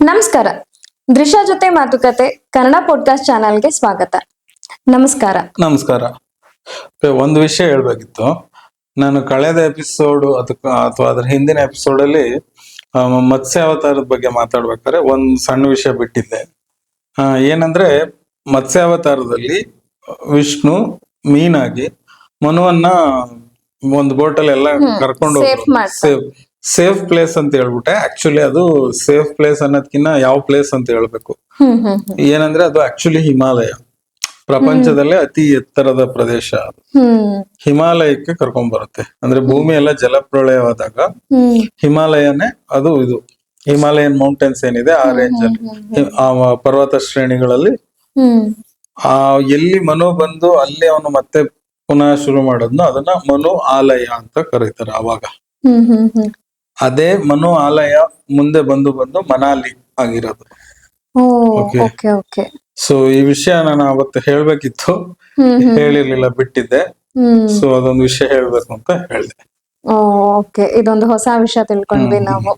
ನಮಸ್ಕಾರ. ದೃಶ್ಯ ಜೊತೆ ಮಾತುಕತೆ ಕನ್ನಡ ಪಾಡ್ಕಾಸ್ಟ್ ಚಾನಲ್ಗೆ ಸ್ವಾಗತ. ನಮಸ್ಕಾರ. ನಮಸ್ಕಾರ. ಒಂದು ವಿಷಯ ಹೇಳ್ಬೇಕಿತ್ತು. ನಾನು ಕಳೆದ ಎಪಿಸೋಡ್ ಅಥವಾ ಅದ್ರ ಹಿಂದಿನ ಎಪಿಸೋಡ್ ಅಲ್ಲಿ ಮತ್ಸ್ಯ ಅವತಾರದ ಬಗ್ಗೆ ಮಾತಾಡ್ಬೇಕಾದ್ರೆ ಒಂದ್ ಸಣ್ಣ ವಿಷಯ ಬಿಟ್ಟಿದ್ದೆ. ಏನಂದ್ರೆ ಮತ್ಸ್ಯ ಅವತಾರದಲ್ಲಿ ವಿಷ್ಣು ಮೀನಾಗಿ ಮನುವನ್ನ ಒಂದು ಬೋಟಲ್ಲಿ ಎಲ್ಲ ಕರ್ಕೊಂಡು ಸೇಫ್ ಪ್ಲೇಸ್ ಅಂತ ಹೇಳ್ಬಿಟ್ಟೆ. ಆಕ್ಚುಲಿ ಅದು ಸೇಫ್ ಪ್ಲೇಸ್ ಅನ್ನೋದ್ಕಿನ್ನ ಯಾವ ಪ್ಲೇಸ್ ಅಂತ ಹೇಳ್ಬೇಕು. ಏನಂದ್ರೆ ಅದು ಆಕ್ಚುಲಿ ಹಿಮಾಲಯ, ಪ್ರಪಂಚದಲ್ಲೇ ಅತಿ ಎತ್ತರದ ಪ್ರದೇಶ. ಹಿಮಾಲಯಕ್ಕೆ ಕರ್ಕೊಂಡ್ ಬರುತ್ತೆ. ಅಂದ್ರೆ ಭೂಮಿ ಎಲ್ಲ ಜಲಪ್ರಳಯವಾದಾಗ ಹಿಮಾಲಯನೇ ಅದು ಇದು ಹಿಮಾಲಯನ್ ಮೌಂಟೇನ್ಸ್ ಏನಿದೆ ಆ ರೇಂಜ್ ಅಲ್ಲಿ ಆ ಪರ್ವತ ಶ್ರೇಣಿಗಳಲ್ಲಿ ಎಲ್ಲಿ ಮನು ಬಂದು ಅಲ್ಲಿ ಅವನು ಮತ್ತೆ ಪುನಃ ಶುರು ಮಾಡೋದ್ನ ಅದನ್ನ ಮನು ಆಲಯ ಅಂತ ಕರೀತಾರೆ. ಅವಾಗ ಅದೇ ಮನು ಆಲಯ ಮುಂದೆ ಬಂದು ಮನಾಲಿ ಆಗಿರೋದು. ಸೊ ಈ ವಿಷಯ ನಾನು ಅವತ್ತು ಹೇಳ್ಬೇಕಿತ್ತು, ಹೇಳಿರ್ಲಿಲ್ಲ, ಬಿಟ್ಟಿದ್ದೆ. ಸೊ ಅದೊಂದು ವಿಷಯ ಹೇಳ್ಬೇಕು ಅಂತ ಹೇಳಿದೆ. ಓಕೆ, ಇದೊಂದು ಹೊಸ ವಿಷಯ ತಿಳ್ಕೊಂಡ್ವಿ ನಾವು.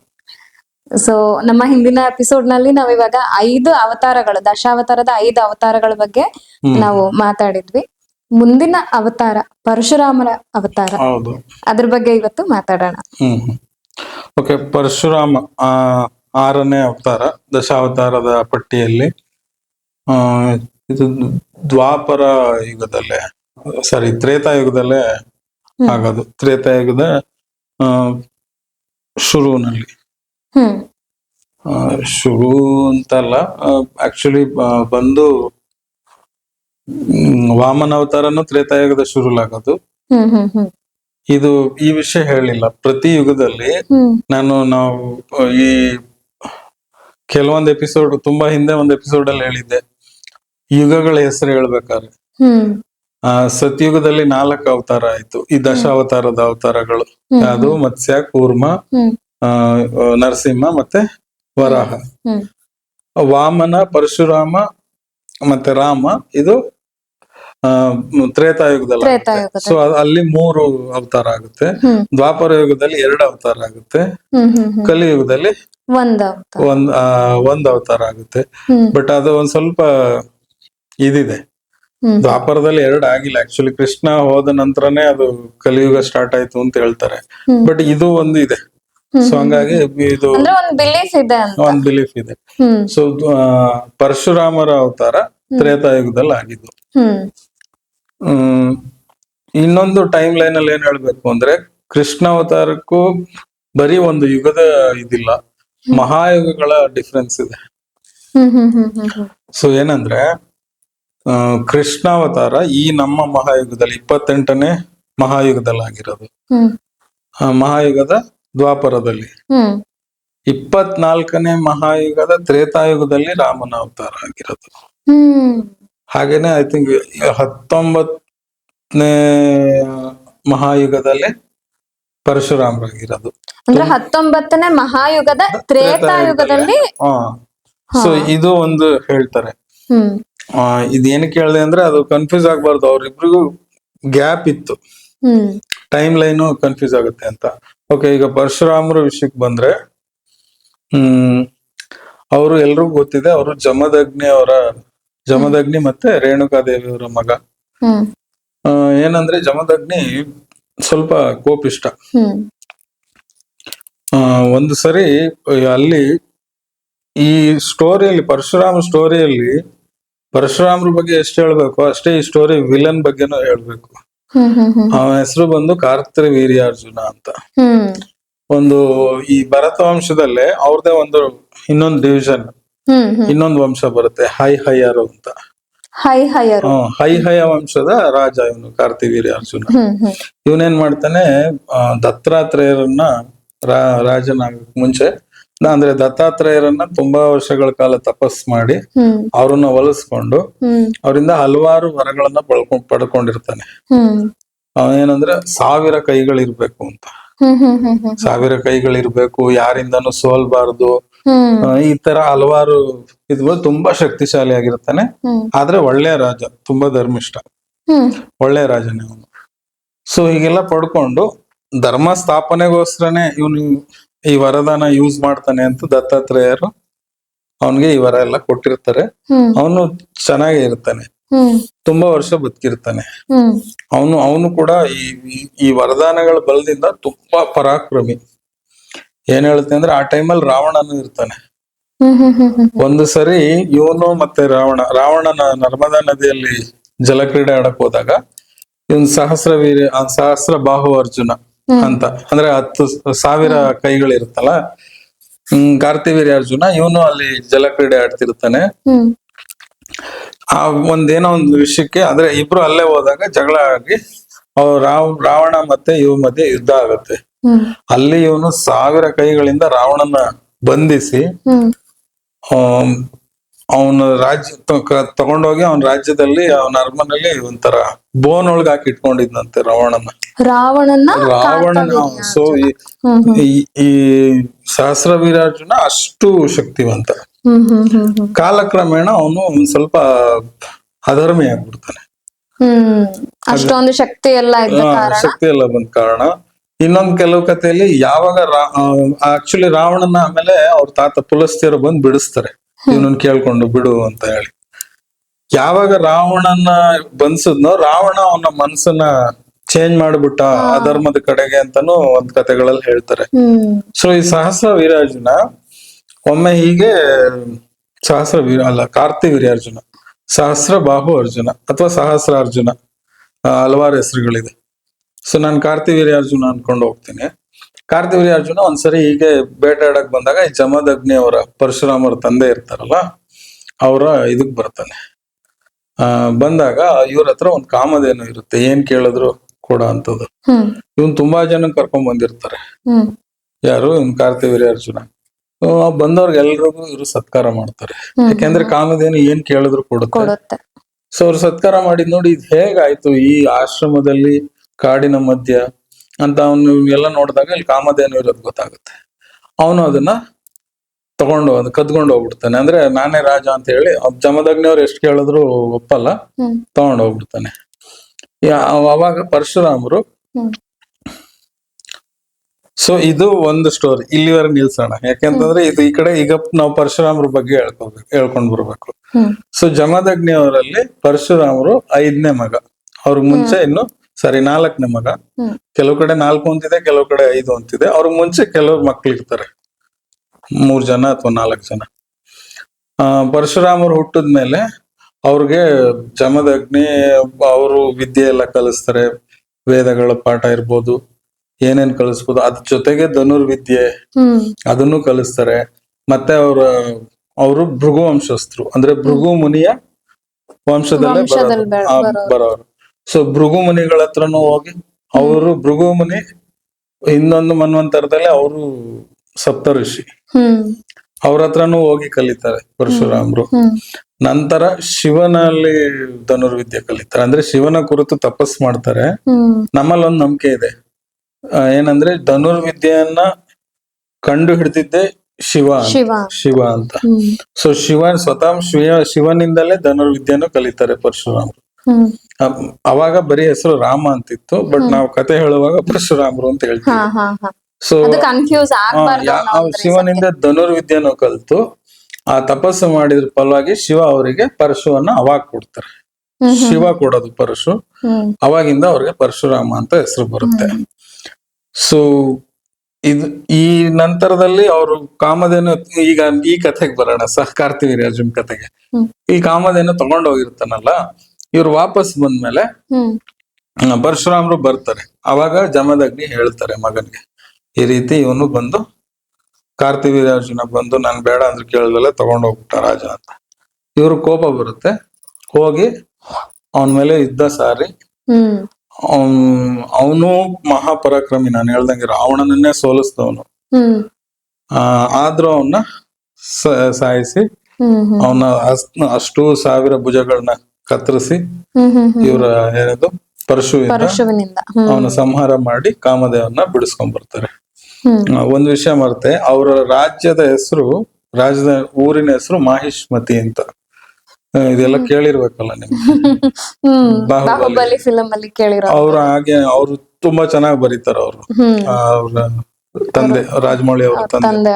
ಸೊ ನಮ್ಮ ಹಿಂದಿನ ಎಪಿಸೋಡ್ ನಲ್ಲಿ ನಾವಿವಾಗ 5 ಅವತಾರಗಳು, ದಶಾವತಾರದ 5 ಅವತಾರಗಳ ಬಗ್ಗೆ ನಾವು ಮಾತಾಡಿದ್ವಿ. ಮುಂದಿನ ಅವತಾರ ಪರಶುರಾಮರ ಅವತಾರ, ಅದ್ರ ಬಗ್ಗೆ ಇವತ್ತು ಮಾತಾಡೋಣ. ಓಕೆ, ಪರಶುರಾಮ 6ನೇ ಅವತಾರ ದಶಾವತಾರದ ಪಟ್ಟಿಯಲ್ಲಿ. ಇದು ದ್ವಾಪರ ಯುಗದಲ್ಲೇ, ತ್ರೇತಾಯುಗದಲ್ಲೇ ಆಗೋದು. ತ್ರೇತಾಯುಗದ ಶುರುವಿನಲ್ಲಿ, ಶುರು ಅಂತಲ್ಲ, ಆಕ್ಚುಲಿ ಬಂದು ವಾಮನ ಅವತಾರನು ತ್ರೇತಾಯುಗದ ಶುರುಲಾಗೋದು. ಇದು ಈ ವಿಷಯ ಹೇಳಿಲ್ಲ. ಪ್ರತಿ ಯುಗದಲ್ಲಿ ನಾವು ಈ ಕೆಲವೊಂದು ಎಪಿಸೋಡ್, ತುಂಬಾ ಹಿಂದೆ ಒಂದು ಎಪಿಸೋಡ್ ಅಲ್ಲಿ ಹೇಳಿದ್ದೆ, ಯುಗಗಳ ಹೆಸರು ಹೇಳ್ಬೇಕಾದ್ರೆ ಸತ್ಯುಗದಲ್ಲಿ 4 ಅವತಾರ ಆಯ್ತು. ಈ ದಶಾವತಾರದ ಅವತಾರಗಳು ಯಾವುದು? ಮತ್ಸ್ಯ, ಕೂರ್ಮ, ನರಸಿಂಹ ಮತ್ತೆ ವರಾಹ. ವಾಮನ, ಪರಶುರಾಮ ಮತ್ತೆ ರಾಮ ಇದು ತ್ರೇತಾಯುಗದಲ್ಲಿ. ಸೊ ಅಲ್ಲಿ 3 ಅವತಾರ ಆಗುತ್ತೆ. ದ್ವಾಪರ ಯುಗದಲ್ಲಿ 2 ಅವತಾರ ಆಗುತ್ತೆ. ಕಲಿಯುಗದಲ್ಲಿ ಒಂದ್ ಅವತಾರ ಆಗುತ್ತೆ. ಬಟ್ ಅದು ಒಂದ್ ಸ್ವಲ್ಪ ಇದಿದೆ. ದ್ವಾಪರದಲ್ಲಿ 2 ಆಗಿಲ್ಲ. ಆಕ್ಚುಲಿ ಕೃಷ್ಣ ಹೋದ ನಂತರನೇ ಅದು ಕಲಿಯುಗ ಸ್ಟಾರ್ಟ್ ಆಯ್ತು ಅಂತ ಹೇಳ್ತಾರೆ. ಬಟ್ ಇದು ಒಂದು ಇದೆ. ಸೊ ಹಂಗಾಗಿ ಇದು ಒಂದ್ ಬಿಲೀಫ್ ಇದೆ. ಸೊ ಪರಶುರಾಮರ ಅವತಾರ ತ್ರೇತಾಯುಗದಲ್ಲಿ ಆಗಿದ್ದು. ಇನ್ನೊಂದು ಟೈಮ್ ಲೈನ್ ಅಲ್ಲಿ ಏನ್ ಹೇಳ್ಬೇಕು ಅಂದ್ರೆ, ಕೃಷ್ಣ ಅವತಾರಕ್ಕೂ ಬರೀ ಒಂದು ಯುಗದ ಇದಿಲ್ಲ, ಮಹಾಯುಗಗಳ ಡಿಫ್ರೆನ್ಸ್ ಇದೆ. ಸೊ ಏನಂದ್ರೆ ಕೃಷ್ಣಾವತಾರ ಈ ನಮ್ಮ ಮಹಾಯುಗದಲ್ಲಿ 28ನೇ ಮಹಾಯುಗದಲ್ಲಿ ಆಗಿರೋದು. ಮಹಾಯುಗದ ದ್ವಾಪರದಲ್ಲಿ 24ನೇ ಮಹಾಯುಗದ ತ್ರೇತಾಯುಗದಲ್ಲಿ ರಾಮನ ಅವತಾರ ಆಗಿರೋದು. ಹಾಗೇನೆ ಐ ಥಿಂಕ್ 19ನೇ ಮಹಾಯುಗದಲ್ಲಿ ಪರಶುರಾಮರಾಗಿರೋದು. ಅಂದ್ರೆ 19ನೇ ಮಹಾಯುಗದ ತ್ರೇತಾಯುಗದಲ್ಲಿ. ಸೊ ಇದು ಒಂದು ಹೇಳ್ತಾರೆ. ಇದೇನಕ್ಕೆ ಹೇಳಿದೆ ಅಂದ್ರೆ ಅದು ಕನ್ಫ್ಯೂಸ್ ಆಗ್ಬಾರ್ದು, ಅವ್ರಿಬ್ರಿಗೂ ಗ್ಯಾಪ್ ಇತ್ತು, ಟೈಮ್ ಲೈನು ಕನ್ಫ್ಯೂಸ್ ಆಗುತ್ತೆ ಅಂತ. ಓಕೆ, ಈಗ ಪರಶುರಾಮರ ವಿಷಯಕ್ಕೆ ಬಂದ್ರೆ, ಅವರು ಎಲ್ರಿಗೂ ಗೊತ್ತಿದೆ, ಅವರು ಜಮದಗ್ನಿ ಮತ್ತೆ ರೇಣುಕಾದೇವಿ ಅವರ ಮಗ. ಏನಂದ್ರೆ ಜಮದಗ್ನಿ ಸ್ವಲ್ಪ ಕೋಪಿಷ್ಟ. ಒಂದು ಸರಿ ಅಲ್ಲಿ ಈ ಸ್ಟೋರಿಯಲ್ಲಿ, ಪರಶುರಾಮ ಸ್ಟೋರಿಯಲ್ಲಿ ಪರಶುರಾಮ್ರ ಬಗ್ಗೆ ಎಷ್ಟು ಹೇಳ್ಬೇಕು ಅಷ್ಟೇ ಈ ಸ್ಟೋರಿ ವಿಲನ್ ಬಗ್ಗೆನೂ ಹೇಳ್ಬೇಕು. ಅವನ ಹೆಸರು ಬಂದು ಕಾರ್ತವೀರ್ಯಾರ್ಜುನ ಅಂತ. ಒಂದು ಈ ಭರತ ವಂಶದಲ್ಲೇ ಅವ್ರದೇ ಒಂದು ಇನ್ನೊಂದು ಡಿವಿಷನ್, ಇನ್ನೊಂದು ವಂಶ ಬರುತ್ತೆ, ಹೈಹಯರು ಅಂತ. ಹೈಹಯ ವಂಶದ ರಾಜ ಇವನು ಕಾರ್ತವೀರ್ಯಾರ್ಜುನ. ಇವನೇನ್ ಮಾಡ್ತಾನೆ, ದತ್ತಾತ್ರೇಯರನ್ನ ರಾಜನಾಗಕ್ ಮುಂಚೆ, ಅಂದ್ರೆ ದತ್ತಾತ್ರೇಯರನ್ನ ತುಂಬಾ ವರ್ಷಗಳ ಕಾಲ ತಪಸ್ ಮಾಡಿ ಅವ್ರನ್ನ ಒಲಿಸ್ಕೊಂಡು ಅವರಿಂದ ಹಲವಾರು ವರಗಳನ್ನ ಪಡ್ಕೊಂಡಿರ್ತಾನೆ. ಅವನೇನಂದ್ರೆ 1000 ಕೈಗಳಿರ್ಬೇಕು ಅಂತ, 1000 ಕೈಗಳಿರ್ಬೇಕು, ಯಾರಿಂದನೂ ಸೋಲ್ಬಾರ್ದು, ಈ ತರ ಹಲವಾರು ಇದು. ತುಂಬಾ ಶಕ್ತಿಶಾಲಿ ಆಗಿರ್ತಾನೆ. ಆದ್ರೆ ಒಳ್ಳೆಯ ರಾಜ, ತುಂಬಾ ಧರ್ಮಿಷ್ಠ, ಒಳ್ಳೆಯ ರಾಜನೇ ಅವನು. ಸೊ ಹೀಗೆಲ್ಲ ಪಡ್ಕೊಂಡು ಧರ್ಮ ಸ್ಥಾಪನೆಗೋಸ್ಕರನೇ ಇವನು ಈ ವರದಾನ ಯೂಸ್ ಮಾಡ್ತಾನೆ ಅಂತ ದತ್ತಾತ್ರೇಯರು ಅವನ್ಗೆ ಈ ವರ ಎಲ್ಲ ಕೊಟ್ಟಿರ್ತಾರೆ. ಹ್ಮ್ ಅವನು ಚೆನ್ನಾಗೇ ಇರ್ತಾನೆ, ಹ್ಮ್ ತುಂಬಾ ವರ್ಷ ಬದುಕಿರ್ತಾನೆ. ಹ್ಮ್ ಅವನು ಕೂಡ ಈ ವರದಾನಗಳ ಬಲದಿಂದ ತುಂಬಾ ಪರಾಕ್ರಮಿ. ಏನ್ ಹೇಳುತ್ತೆ ಅಂದ್ರೆ, ಆ ಟೈಮಲ್ಲಿ ರಾವಣನು ಇರ್ತಾನೆ. ಹ್ಮ್ ಹ್ಮ್ ಹ್ಮ್ ಹ್ಮ್ ಒಂದು ಸರಿ ಇವನು ಮತ್ತೆ ರಾವಣನ ನರ್ಮದಾ ನದಿಯಲ್ಲಿ ಜಲಕ್ರೀಡೆ ಆಡಕ್ ಹೋದಾಗ, ಇವನ್ ಸಹಸ್ರ ಬಾಹು ಅರ್ಜುನ ಅಂತ, ಅಂದ್ರೆ 10,000 ಕೈಗಳಿರುತ್ತಲ್ಲ, ಕಾರ್ತಿವೀರ್ಯ ಅರ್ಜುನ, ಇವನು ಅಲ್ಲಿ ಜಲಕ್ರೀಡೆ ಆಡ್ತಿರ್ತಾನೆ. ಹ್ಮ್ ಆ ಒಂದೇನೋ ಒಂದು ವಿಷಯಕ್ಕೆ, ಅಂದ್ರೆ ಇಬ್ರು ಅಲ್ಲೇ ಹೋದಾಗ ಜಗಳ ಆಗಿ ರಾವಣ ಮತ್ತೆ ಇವ್ ಮಧ್ಯೆ ಯುದ್ಧ ಆಗತ್ತೆ. ಹ್ಮ್ ಅಲ್ಲಿ ಇವನು 1000 ಕೈಗಳಿಂದ ರಾವಣನ ಬಂಧಿಸಿ ಹ್ಮ್ ಅವನ ರಾಜ್ಯ ತಗೊಂಡೋಗಿ ಅವನ ರಾಜ್ಯದಲ್ಲಿ, ಅವನ ಅರಮನೆಯಲ್ಲಿ ಒಂಥರ ಬೋನ್ ಒಳಗೆ ಹಾಕಿ ಇಟ್ಕೊಂಡಿದ್ನಂತೆ ರಾವಣನ. ಸೊ ಈ ಸಹಸ್ರ ವೀರಾರ್ಜುನ ಅಷ್ಟು ಶಕ್ತಿವಂತ. ಹ್ಮ್ ಹ್ಮ್ ಹ್ಮ್ ಹ್ಮ್ ಕಾಲಕ್ರಮೇಣ ಅವನು ಒಂದ್ ಸ್ವಲ್ಪ ಅಧರ್ಮಿ ಆಗ್ಬಿಡ್ತಾನೆ. ಅಷ್ಟೊಂದು ಶಕ್ತಿ ಎಲ್ಲ ಇದ್ದ ಕಾರಣ. ಶಕ್ತಿ ಎಲ್ಲ ಬಂದ ಕಾರಣ. ಇನ್ನೊಂದ್ ಕೆಲವು ಕಥೆಯಲ್ಲಿ ಯಾವಾಗ ಆಕ್ಚುಲಿ ರಾವಣನ ಆಮೇಲೆ ಅವ್ರ ತಾತ ಪುಲಸ್ತ್ಯರು ಬಂದು ಬಿಡಿಸ್ತಾರೆ, ಇವನನ್ನ ಕೇಳ್ಕೊಂಡು ಬಿಡು ಅಂತ ಹೇಳಿ. ಯಾವಾಗ ರಾವಣನ ಬಂಧಿಸಿದ್ನೋ, ರಾವಣ ಅವನ ಮನ್ಸನ್ನ ಚೇಂಜ್ ಮಾಡ್ಬಿಟ್ಟ ಅಧರ್ಮದ ಕಡೆಗೆ ಅಂತಾನು ಒಂದ್ ಕಥೆಗಳಲ್ಲಿ ಹೇಳ್ತಾರೆ. ಸೊ ಈ ಸಹಸ್ರ ವೀರಾರ್ಜುನ ಒಮ್ಮೆ ಹೀಗೆ ಕಾರ್ತಿವೀರ್ಯಾರ್ಜುನ, ಸಹಸ್ರ ಬಾಹು ಅರ್ಜುನ ಅಥವಾ ಸಹಸ್ರಾರ್ಜುನ, ಹಲವಾರು ಹೆಸರುಗಳಿದೆ. ಸೊ ನಾನು ಕಾರ್ತಿವೀರ್ಯಾರ್ಜುನ ಅನ್ಕೊಂಡು ಹೋಗ್ತೀನಿ. ಕಾರ್ತಿವೀರ್ಯಾರ್ಜುನ ಒಂದ್ಸರಿ ಹೀಗೆ ಬೇಟಾಡಕ್ ಬಂದಾಗ, ಈ ಜಮದಗ್ನಿ ಅವರ ಪರಶುರಾಮರ ತಂದೆ ಇರ್ತಾರಲ್ಲ, ಅವರ ಇದಕ್ ಬರ್ತಾನೆ. ಬಂದಾಗ ಇವ್ರ ಹತ್ರ ಒಂದ್ ಕಾಮಧೇನು ಇರುತ್ತೆ, ಏನ್ ಕೇಳಿದ್ರು ಕೊಡೋ ಅಂತದ್ದು. ಇವನ್ ತುಂಬಾ ಜನ ಕರ್ಕೊಂಡ್ ಬಂದಿರ್ತಾರೆ. ಯಾರು? ಇವ್ನ್ ಕಾರ್ತಿವೀರ್ಯಾರ್ಜುನ. ಬಂದವ್ರಿಗೆಲ್ರಿಗೂ ಇವ್ರು ಸತ್ಕಾರ ಮಾಡ್ತಾರೆ, ಯಾಕೆಂದ್ರೆ ಕಾಮಧೇನು ಏನ್ ಕೇಳಿದ್ರು ಕೊಡುತ್ತೆ. ಸೊ ಅವ್ರು ಸತ್ಕಾರ ಮಾಡಿದ್ ನೋಡಿ, ಇದು ಹೇಗಾಯ್ತು ಈ ಆಶ್ರಮದಲ್ಲಿ ಕಾಡಿನ ಮಧ್ಯ ಅಂತ ಅವನು ಎಲ್ಲ ನೋಡಿದಾಗ ಇಲ್ಲಿ ಕಾಮಧೇನು ಇರೋದು ಗೊತ್ತಾಗುತ್ತೆ. ಅವನು ಅದನ್ನ ಕದ್ಕೊಂಡು ಹೋಗ್ಬಿಡ್ತಾನೆ. ಅಂದ್ರೆ ನಾನೇ ರಾಜ ಅಂತ ಹೇಳಿ ಜಮದಗ್ನಿಯವ್ರು ಎಷ್ಟು ಕೇಳಿದ್ರು ಒಪ್ಪಲ್ಲ, ತಗೊಂಡು ಹೋಗ್ಬಿಡ್ತಾನೆ. ಅವಾಗ ಪರಶುರಾಮರು, ಸೊ ಇದು ಒಂದು ಸ್ಟೋರಿ, ಇಲ್ಲಿವರೆಗೆ ನಿಲ್ಸೋಣ. ಯಾಕೆಂತಂದ್ರೆ ಇದು ಈ ಕಡೆ ಈಗ ನಾವು ಪರಶುರಾಮರ ಬಗ್ಗೆ ಹೇಳ್ಕೊಂಡ್ ಬರ್ಬೇಕು. ಸೊ ಜಮದಗ್ನಿ ಅವರಲ್ಲಿ ಪರಶುರಾಮರು 5ನೇ ಮಗ. ಅವ್ರಿಗೆ ಮುಂಚೆ 4ನೇ ಮಗ. ಕೆಲವು ಕಡೆ 4 ಅಂತಿದೆ, ಕೆಲವು ಕಡೆ 5 ಅಂತಿದೆ. ಅವ್ರಿಗೆ ಮುಂಚೆ ಕೆಲವ್ರು ಮಕ್ಳಿರ್ತಾರೆ, 3 ಜನ ಅಥವಾ 4 ಜನ. ಪರಶುರಾಮರು ಹುಟ್ಟಿದ್ಮೇಲೆ ಅವ್ರಿಗೆ ಜಮದಗ್ನಿ ಅವರು ವಿದ್ಯೆ ಎಲ್ಲ ಕಲಿಸ್ತಾರೆ. ವೇದಗಳ ಪಾಠ ಇರ್ಬೋದು, ಏನೇನ್ ಕಲಿಸ್ಬೋದು, ಅದ್ರ ಜೊತೆಗೆ ಧನುರ್ವಿದ್ಯೆ ಅದನ್ನು ಕಲಿಸ್ತಾರೆ. ಮತ್ತೆ ಅವರು ಭೃಗು ವಂಶಸ್ಥರು, ಅಂದ್ರೆ ಭೃಗು ಮುನಿಯ ವಂಶದಲ್ಲೇ ಬರೋರು. ಸೊ ಭೃಗು ಮುನಿಗಳ ಹತ್ರನು ಹೋಗಿ, ಅವರು ಭೃಗು ಮುನಿ ಇನ್ನೊಂದು ಮನ್ವಂತರದಲ್ಲಿ ಅವರು ಸಪ್ತ ಋಷಿ, ಅವ್ರ ಹತ್ರನು ಹೋಗಿ ಕಲಿತಾರೆ ಪರಶುರಾಮರು. ನಂತರ ಶಿವನಲ್ಲಿ ಧನುರ್ವಿದ್ಯೆ ಕಲಿತಾರೆ, ಅಂದ್ರೆ ಶಿವನ ಕುರಿತು ತಪಸ್ ಮಾಡ್ತಾರೆ. ನಮ್ಮಲ್ಲಿ ಒಂದು ನಂಬಿಕೆ ಇದೆ, ಏನಂದ್ರೆ ಧನುರ್ವಿದ್ಯೆಯನ್ನ ಕಂಡು ಹಿಡಿದಿದ್ದೆ ಶಿವ ಅಂತ. ಸೊ ಸ್ವತಃ ಶಿವನಿಂದಲೇ ಧನುರ್ವಿದ್ಯೆಯನ್ನು ಕಲಿತಾರೆ ಪರಶುರಾಮರು. ಅವಾಗ ಬರೀ ಹೆಸರು ರಾಮ ಅಂತಿತ್ತು, ಬಟ್ ನಾವು ಕತೆ ಹೇಳುವಾಗ ಪರಶುರಾಮರು ಅಂತ ಹೇಳ್ತೀವಿ. ಸೊ ಶಿವನಿಂದ ಧನುರ್ವಿದ್ಯೆಯನ್ನು ಕಲಿತು ಆ ತಪಸ್ಸು ಮಾಡಿದ್ರ ಫಲವಾಗಿ ಶಿವ ಅವರಿಗೆ ಪರಶುವನ್ನ ಅವಾಗ ಕೊಡ್ತಾರೆ. ಶಿವ ಕೊಡೋದು ಪರಶು, ಅವಾಗಿಂದ ಅವ್ರಿಗೆ ಪರಶುರಾಮ ಅಂತ ಹೆಸರು ಬರುತ್ತೆ. ಸೊ ಈ ನಂತರದಲ್ಲಿ ಅವರು ಕಾಮಧೇನು, ಈಗ ಈ ಕಥೆಗೆ ಬರೋಣ, ಕಾರ್ತಿವೀರ್ಯಾರ್ಜುನ ಕಥೆಗೆ. ಈ ಕಾಮಧೇನು ತಗೊಂಡ್ ಹೋಗಿರ್ತಾನಲ್ಲ, ಇವ್ರು ವಾಪಸ್ ಬಂದ್ಮೇಲೆ ಪರಶುರಾಮರು ಬರ್ತಾರೆ. ಅವಾಗ ಜಮದಗ್ನಿ ಹೇಳ್ತಾರೆ ಮಗನ್ಗೆ, ಈ ರೀತಿ ಇವನು ಬಂದು ಕಾರ್ತಿವೀರ್ಯಾರ್ಜುನ ಬಂದು ನಾನು ಬೇಡ ಅಂದ್ರೆ ಕೇಳಿದಲ್ಲ ತಗೊಂಡ್ ಹೋಗ್ಬಿಟ್ಟ ರಾಜ ಅಂತ. ಇವ್ರು ಕೋಪ ಬರುತ್ತೆ, ಹೋಗಿ ಅವನ ಮೇಲೆ ಯುದ್ಧ ಸಾರಿ, ಅವನು ಮಹಾಪರಾಕ್ರಮಿ, ನಾನು ಹೇಳ್ದಂಗೆ ರಾವಣನನ್ನೇ ಸೋಲಿಸಿದವನು. ಆದ್ರೂ ಅವನ್ನ ಸಾಯಿಸಿ ಅವನ ಅಷ್ಟು 1000 ಭುಜಗಳನ್ನ ಕತ್ತರಿಸಿ ಇವರ ಏನದು ಪರಶುವಿನಿಂದ ಅವನ ಸಂಹಾರ ಮಾಡಿ ಕಾಮದೇವನ್ನ ಬಿಡಿಸ್ಕೊಂಡ್ ಬರ್ತಾರೆ. ಒಂದ್ ವಿಷಯ ಮರ್ತೆ, ಅವರ ರಾಜ್ಯದ ಹೆಸರು, ಊರಿನ ಹೆಸರು ಮಾಹಿಷ್ಮತಿ ಅಂತ. ಇದೆಲ್ಲ ಕೇಳಿರ್ಬೇಕಲ್ಲ ನಿಮ್ಗೆ, ಬಾಹುಬಲಿ ಫಿಲಂ ಅಲ್ಲಿ ಕೇಳಿರೋ. ಅವ್ರು ತುಂಬಾ ಚೆನ್ನಾಗಿ ಬರೀತಾರ. ಅವ್ರ ತಂದೆ ರಾಜಮೌಳಿ ಅವ್ರ ತಂದೆ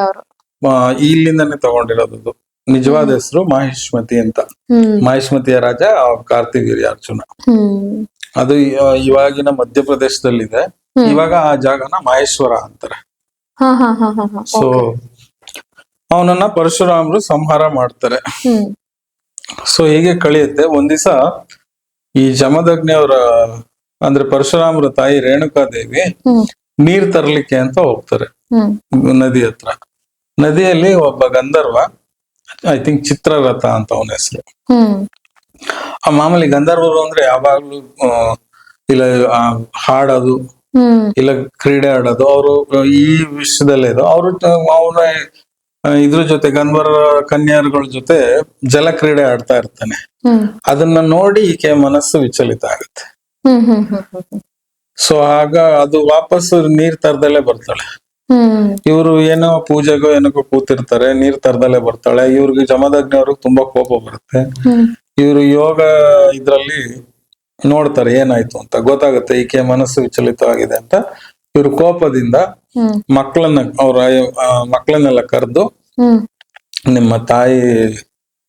ಇಲ್ಲಿಂದಾನೆ ತಗೊಂಡಿರೋದು. ನಿಜವಾದ ಹೆಸರು ಮಾಹಿಷ್ಮತಿ ಅಂತ. ಹ್ಮ್ ಮಾಹಿಷ್ಮತಿಯ ರಾಜ ಕಾರ್ತಿವೀರ್ಯಾರ್ಜುನ. ಹ್ಮ್ ಅದು ಇವಾಗಿನ ಮಧ್ಯಪ್ರದೇಶದಲ್ಲಿದೆ. ಇವಾಗ ಆ ಜಾಗನ ಮಾಹೇಶ್ವರ ಅಂತಾರೆ. ಹಾ ಹಾ ಹಾ ಹಾ ಹಾ ಸೊ ಅವನನ್ನ ಪರಶುರಾಮರು ಸಂಹಾರ ಮಾಡ್ತಾರೆ. ಹ್ಮ್ ಸೊ ಹೀಗೆ ಕಳಿಯುತ್ತೆ. ಒಂದ್ ದಿವಸ ಈ ಜಮದಗ್ನಿಯವರ ಅಂದ್ರೆ ಪರಶುರಾಮರ ತಾಯಿ ರೇಣುಕಾದೇವಿ ಹ್ಮ್ ನೀರ್ ತರ್ಲಿಕ್ಕೆ ಅಂತ ಹೋಗ್ತಾರೆ ಹ್ಮ್ ನದಿ ಹತ್ರ. ನದಿಯಲ್ಲಿ ಒಬ್ಬ ಗಂಧರ್ವ, ಐ ಥಿಂಕ್ ಚಿತ್ರರಥ ಅಂತ ಅವನ ಹೆಸರು. ಹ್ಮ್ ಆ ಮಾಮೂಲಿ ಗಂಧರ್ವರು ಅಂದ್ರೆ ಯಾವಾಗ್ಲೂ ಇಲ್ಲ ಹಾಡೋದು ಹ್ಮ್ ಇಲ್ಲ ಕ್ರೀಡೆ ಆಡೋದು, ಅವರು ಈ ವಿಷಯದಲ್ಲೇ ಇದು. ಅವ್ರ ಇದ್ರ ಜೊತೆ ಗಂಧರ್ವ ಕನ್ಯಾರ್ಗಳ ಜೊತೆ ಜಲಕ್ರೀಡೆ ಆಡ್ತಾ ಇರ್ತಾನೆ. ಹ್ಮ್ ಅದನ್ನ ನೋಡಿ ಈಕೆ ಮನಸ್ಸು ವಿಚಲಿತ ಆಗುತ್ತೆ. ಹ್ಮ್ ಹ್ಮ್ ಹ್ಮ್ ಹ್ಮ್ ಸೊ ಆಗ ಅದು ವಾಪಸ್ ನೀರ್ ತರದಲ್ಲೇ ಬರ್ತಾಳೆ. ಹ್ಮ್ ಇವ್ರು ಏನೋ ಪೂಜೆಗೋ ಏನಕ್ಕೋ ಕೂತಿರ್ತಾರೆ, ನೀರ್ ತರದಲ್ಲೇ ಬರ್ತಾಳೆ. ಇವ್ರಿಗೆ ಜಮದಗ್ನಿ ಅವ್ರಿಗೆ ತುಂಬಾ ಕೋಪ ಬರುತ್ತೆ. ಹ್ಮ್ ಇವ್ರು ಯೋಗ ಇದ್ರಲ್ಲಿ ನೋಡ್ತಾರೆ ಏನಾಯ್ತು ಅಂತ, ಗೊತ್ತಾಗುತ್ತೆ ಈಕೆ ಮನಸ್ಸು ವಿಚಲಿತವಾಗಿದೆ ಅಂತ. ಇವ್ರು ಕೋಪದಿಂದ ಹ್ಮ್ ಮಕ್ಕಳನ್ನ ಅವ್ರ ಮಕ್ಕಳನ್ನೆಲ್ಲ ಕರೆದು ಹ್ಮ್ ನಿಮ್ಮ ತಾಯಿ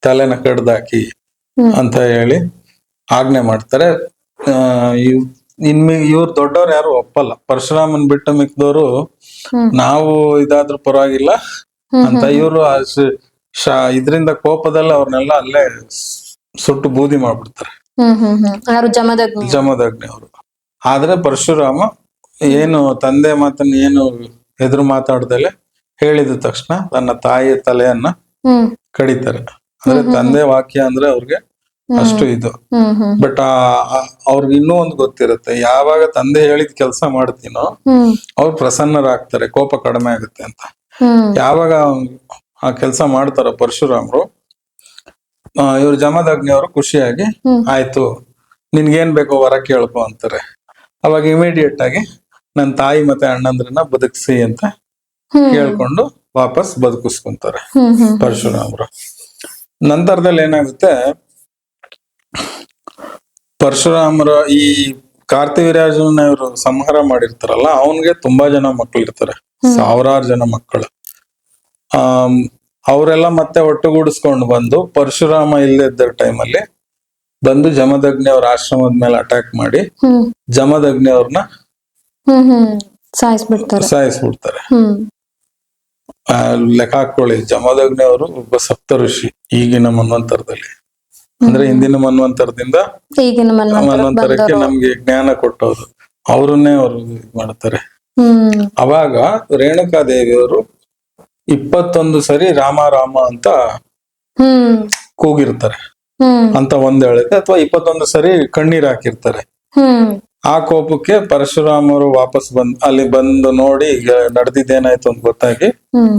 ತಲೆನ ಕಡ್ದಾಕಿ ಹ್ಮ್ ಅಂತ ಹೇಳಿ ಆಜ್ಞೆ ಮಾಡ್ತಾರೆ. ಇವ್ರು ದೊಡ್ಡವ್ರು ಯಾರು ಒಪ್ಪಲ್ಲ. ಪರಶುರಾಮನ್ ಬಿಟ್ಟು ಮಿಕ್ದವರು ಹ್ಮ್ ನಾವು ಇದಾದ್ರೂ ಪರವಾಗಿಲ್ಲ ಅಂತ ಇವರು ಇದ್ರಿಂದ ಕೋಪದಲ್ಲಿ ಅವ್ರನ್ನೆಲ್ಲ ಅಲ್ಲೇ ಸುಟ್ಟು ಬೂದಿ ಮಾಡ್ಬಿಡ್ತಾರೆ ಹ್ಮ್ ಹ್ಮ್ ಹ್ಮ್ ಯಾರು ಜಮದಗ್ನಿ ಜಮದಗ್ನಿ ಅವರು. ಆದ್ರೆ ಪರಶುರಾಮ ಏನು ತಂದೆ ಮಾತನ್ನ ಏನು ಎದುರು ಮಾತಾಡ್ದಲೆ ಹೇಳಿದ ತಕ್ಷಣ ತನ್ನ ತಾಯಿಯ ತಲೆಯನ್ನ ಹ್ಮ್ ಕಡಿತಾರೆ. ಅಂದ್ರೆ ತಂದೆ ವಾಕ್ಯ ಅಂದ್ರೆ ಅವ್ರಿಗೆ ಅಷ್ಟು ಇದು. ಹ್ಮ್ ಹ್ಮ್ ಬಟ್ ಅವ್ರಿಗೆ ಇನ್ನೂ ಒಂದು ಗೊತ್ತಿರುತ್ತೆ, ಯಾವಾಗ ತಂದೆ ಹೇಳಿದ ಕೆಲಸ ಮಾಡ್ತೀನೋ ಹ್ಮ್ ಅವ್ರು ಪ್ರಸನ್ನರಾಗ್ತಾರೆ, ಕೋಪ ಕಡಿಮೆ ಆಗುತ್ತೆ ಅಂತ. ಹ್ಮ್ ಯಾವಾಗ ಆ ಕೆಲಸ ಮಾಡ್ತಾರ ಪರಶುರಾಮರು, ಇವ್ರು ಜಮದಗ್ನಿ ಅವರು ಖುಷಿಯಾಗಿ ಆಯ್ತು ನಿನ್ಗೇನ್ ಬೇಕೋ ವರ ಕೇಳ್ಕೊ ಅಂತಾರೆ. ಅವಾಗ ಇಮಿಡಿಯೇಟ್ ಆಗಿ ನನ್ನ ತಾಯಿ ಮತ್ತೆ ಅಣ್ಣಂದ್ರನ್ನ ಬದುಕಿಸಿ ಅಂತ ಕೇಳ್ಕೊಂಡು ವಾಪಸ್ ಬದುಕಿಸ್ಕೊಂತಾರೆ ಹ್ಮ್ ಹ್ಮ್ ಪರಶುರಾಮರು. ನಂತರದಲ್ಲಿ ಏನಾಗುತ್ತೆ, ಪರಶುರಾಮರ ಈ ಕಾರ್ತಿವೀರ್ಯಾರ್ಜುನ ಇವರು ಸಂಹಾರ ಮಾಡಿರ್ತಾರಲ್ಲ, ಅವನ್ಗೆ ತುಂಬಾ ಜನ ಮಕ್ಕಳು ಇರ್ತಾರೆ, ಸಾವಿರಾರು ಜನ ಮಕ್ಕಳು. ಅವರೆಲ್ಲ ಮತ್ತೆ ಒಟ್ಟುಗೂಡಿಸ್ಕೊಂಡು ಬಂದು ಪರಶುರಾಮ ಇಲ್ಲದ ಟೈಮಲ್ಲಿ ಬಂದು ಜಮದಗ್ನಿ ಅವ್ರ ಆಶ್ರಮದ ಮೇಲೆ ಅಟ್ಯಾಕ್ ಮಾಡಿ ಹ್ಮ್ ಜಮದಗ್ನಿ ಅವ್ರನ್ನ ಹ್ಮ್ ಹ್ಮ್ ಸಾಯಿಸ್ಬಿಡ್ತಾರೆ. ಸಾಯಿಸ್ಬಿಡ್ತಾರೆ. ಹ್ಮ್ ಲೆಕ್ಕ ಹಾಕೊಳ್ಳಿ, ಜಮದಗ್ನಿ ಅವರು ಒಬ್ಬ ಸಪ್ತ ಋಷಿ ಈಗಿನ ಮನ್ವಂತರದಲ್ಲಿ. ಅಂದ್ರೆ ಹಿಂದಿನ ಮನ್ವಂತರದಿಂದ ಈಗಿನ ಮನ್ವಂತರಕ್ಕೆ ನಮ್ಗೆ ಜ್ಞಾನ ಕೊಟ್ಟವ್ರು, ಅವ್ರನ್ನೇ ಅವರು ಇದ್ ಮಾಡ್ತಾರೆ. ಹ್ಮ್ ಅವಾಗ ರೇಣುಕಾದೇವಿಯವರು 21 ಸರಿ ರಾಮ ರಾಮ ಅಂತ ಹ್ಮ್ ಕೂಗಿರ್ತಾರೆ ಹ್ಮ್ ಅಂತ ಒಂದ್ ಹೇಳುತ್ತೆ, ಅಥವಾ 21 ಸರಿ ಕಣ್ಣೀರ್ ಹಾಕಿರ್ತಾರೆ. ಹ್ಮ್ ಆ ಕೋಪಕ್ಕೆ ಪರಶುರಾಮರು ವಾಪಸ್ ಅಲ್ಲಿ ಬಂದು ನೋಡಿ ಈಗ ನಡೆದಿದ್ದೇನಾಯ್ತು ಅಂತ ಗೊತ್ತಾಗಿ, ಹ್ಮ್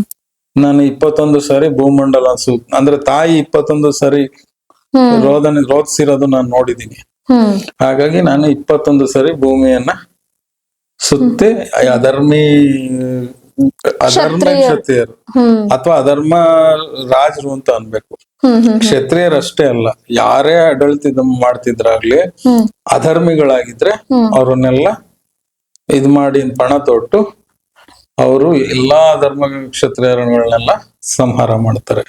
ನಾನು 21 ಸರಿ ಭೂಮಂಡಲ ಅಂದ್ರೆ ತಾಯಿ 21 ಸರಿ ರೋಧಿಸಿರೋದು ನಾನು ನೋಡಿದೀನಿ. ಹ್ಮ್ ಹಾಗಾಗಿ ನಾನು 21 ಸರಿ ಭೂಮಿಯನ್ನ ಸುತ್ತಿ ಅಧರ್ಮಿ ಕ್ಷತ್ರಿಯರು ಅಥವಾ ಅಧರ್ಮ ರಾಜರು ಅಂತ ಅನ್ಬೇಕು. ಕ್ಷತ್ರಿಯರಷ್ಟೇ ಅಲ್ಲ, ಯಾರೇ ಆಡಳಿತ ಮಾಡ್ತಿದ್ರಾಗ್ಲಿ ಅಧರ್ಮಿಗಳಾಗಿದ್ರೆ ಅವ್ರನ್ನೆಲ್ಲ ಇದ್ ಮಾಡಿ ಪಣ ತೊಟ್ಟು ಅವರು ಎಲ್ಲಾ ಧರ್ಮ ಕ್ಷತ್ರಿಯರುಗಳನ್ನೆಲ್ಲ ಸಂಹಾರ ಮಾಡ್ತಾರೆ.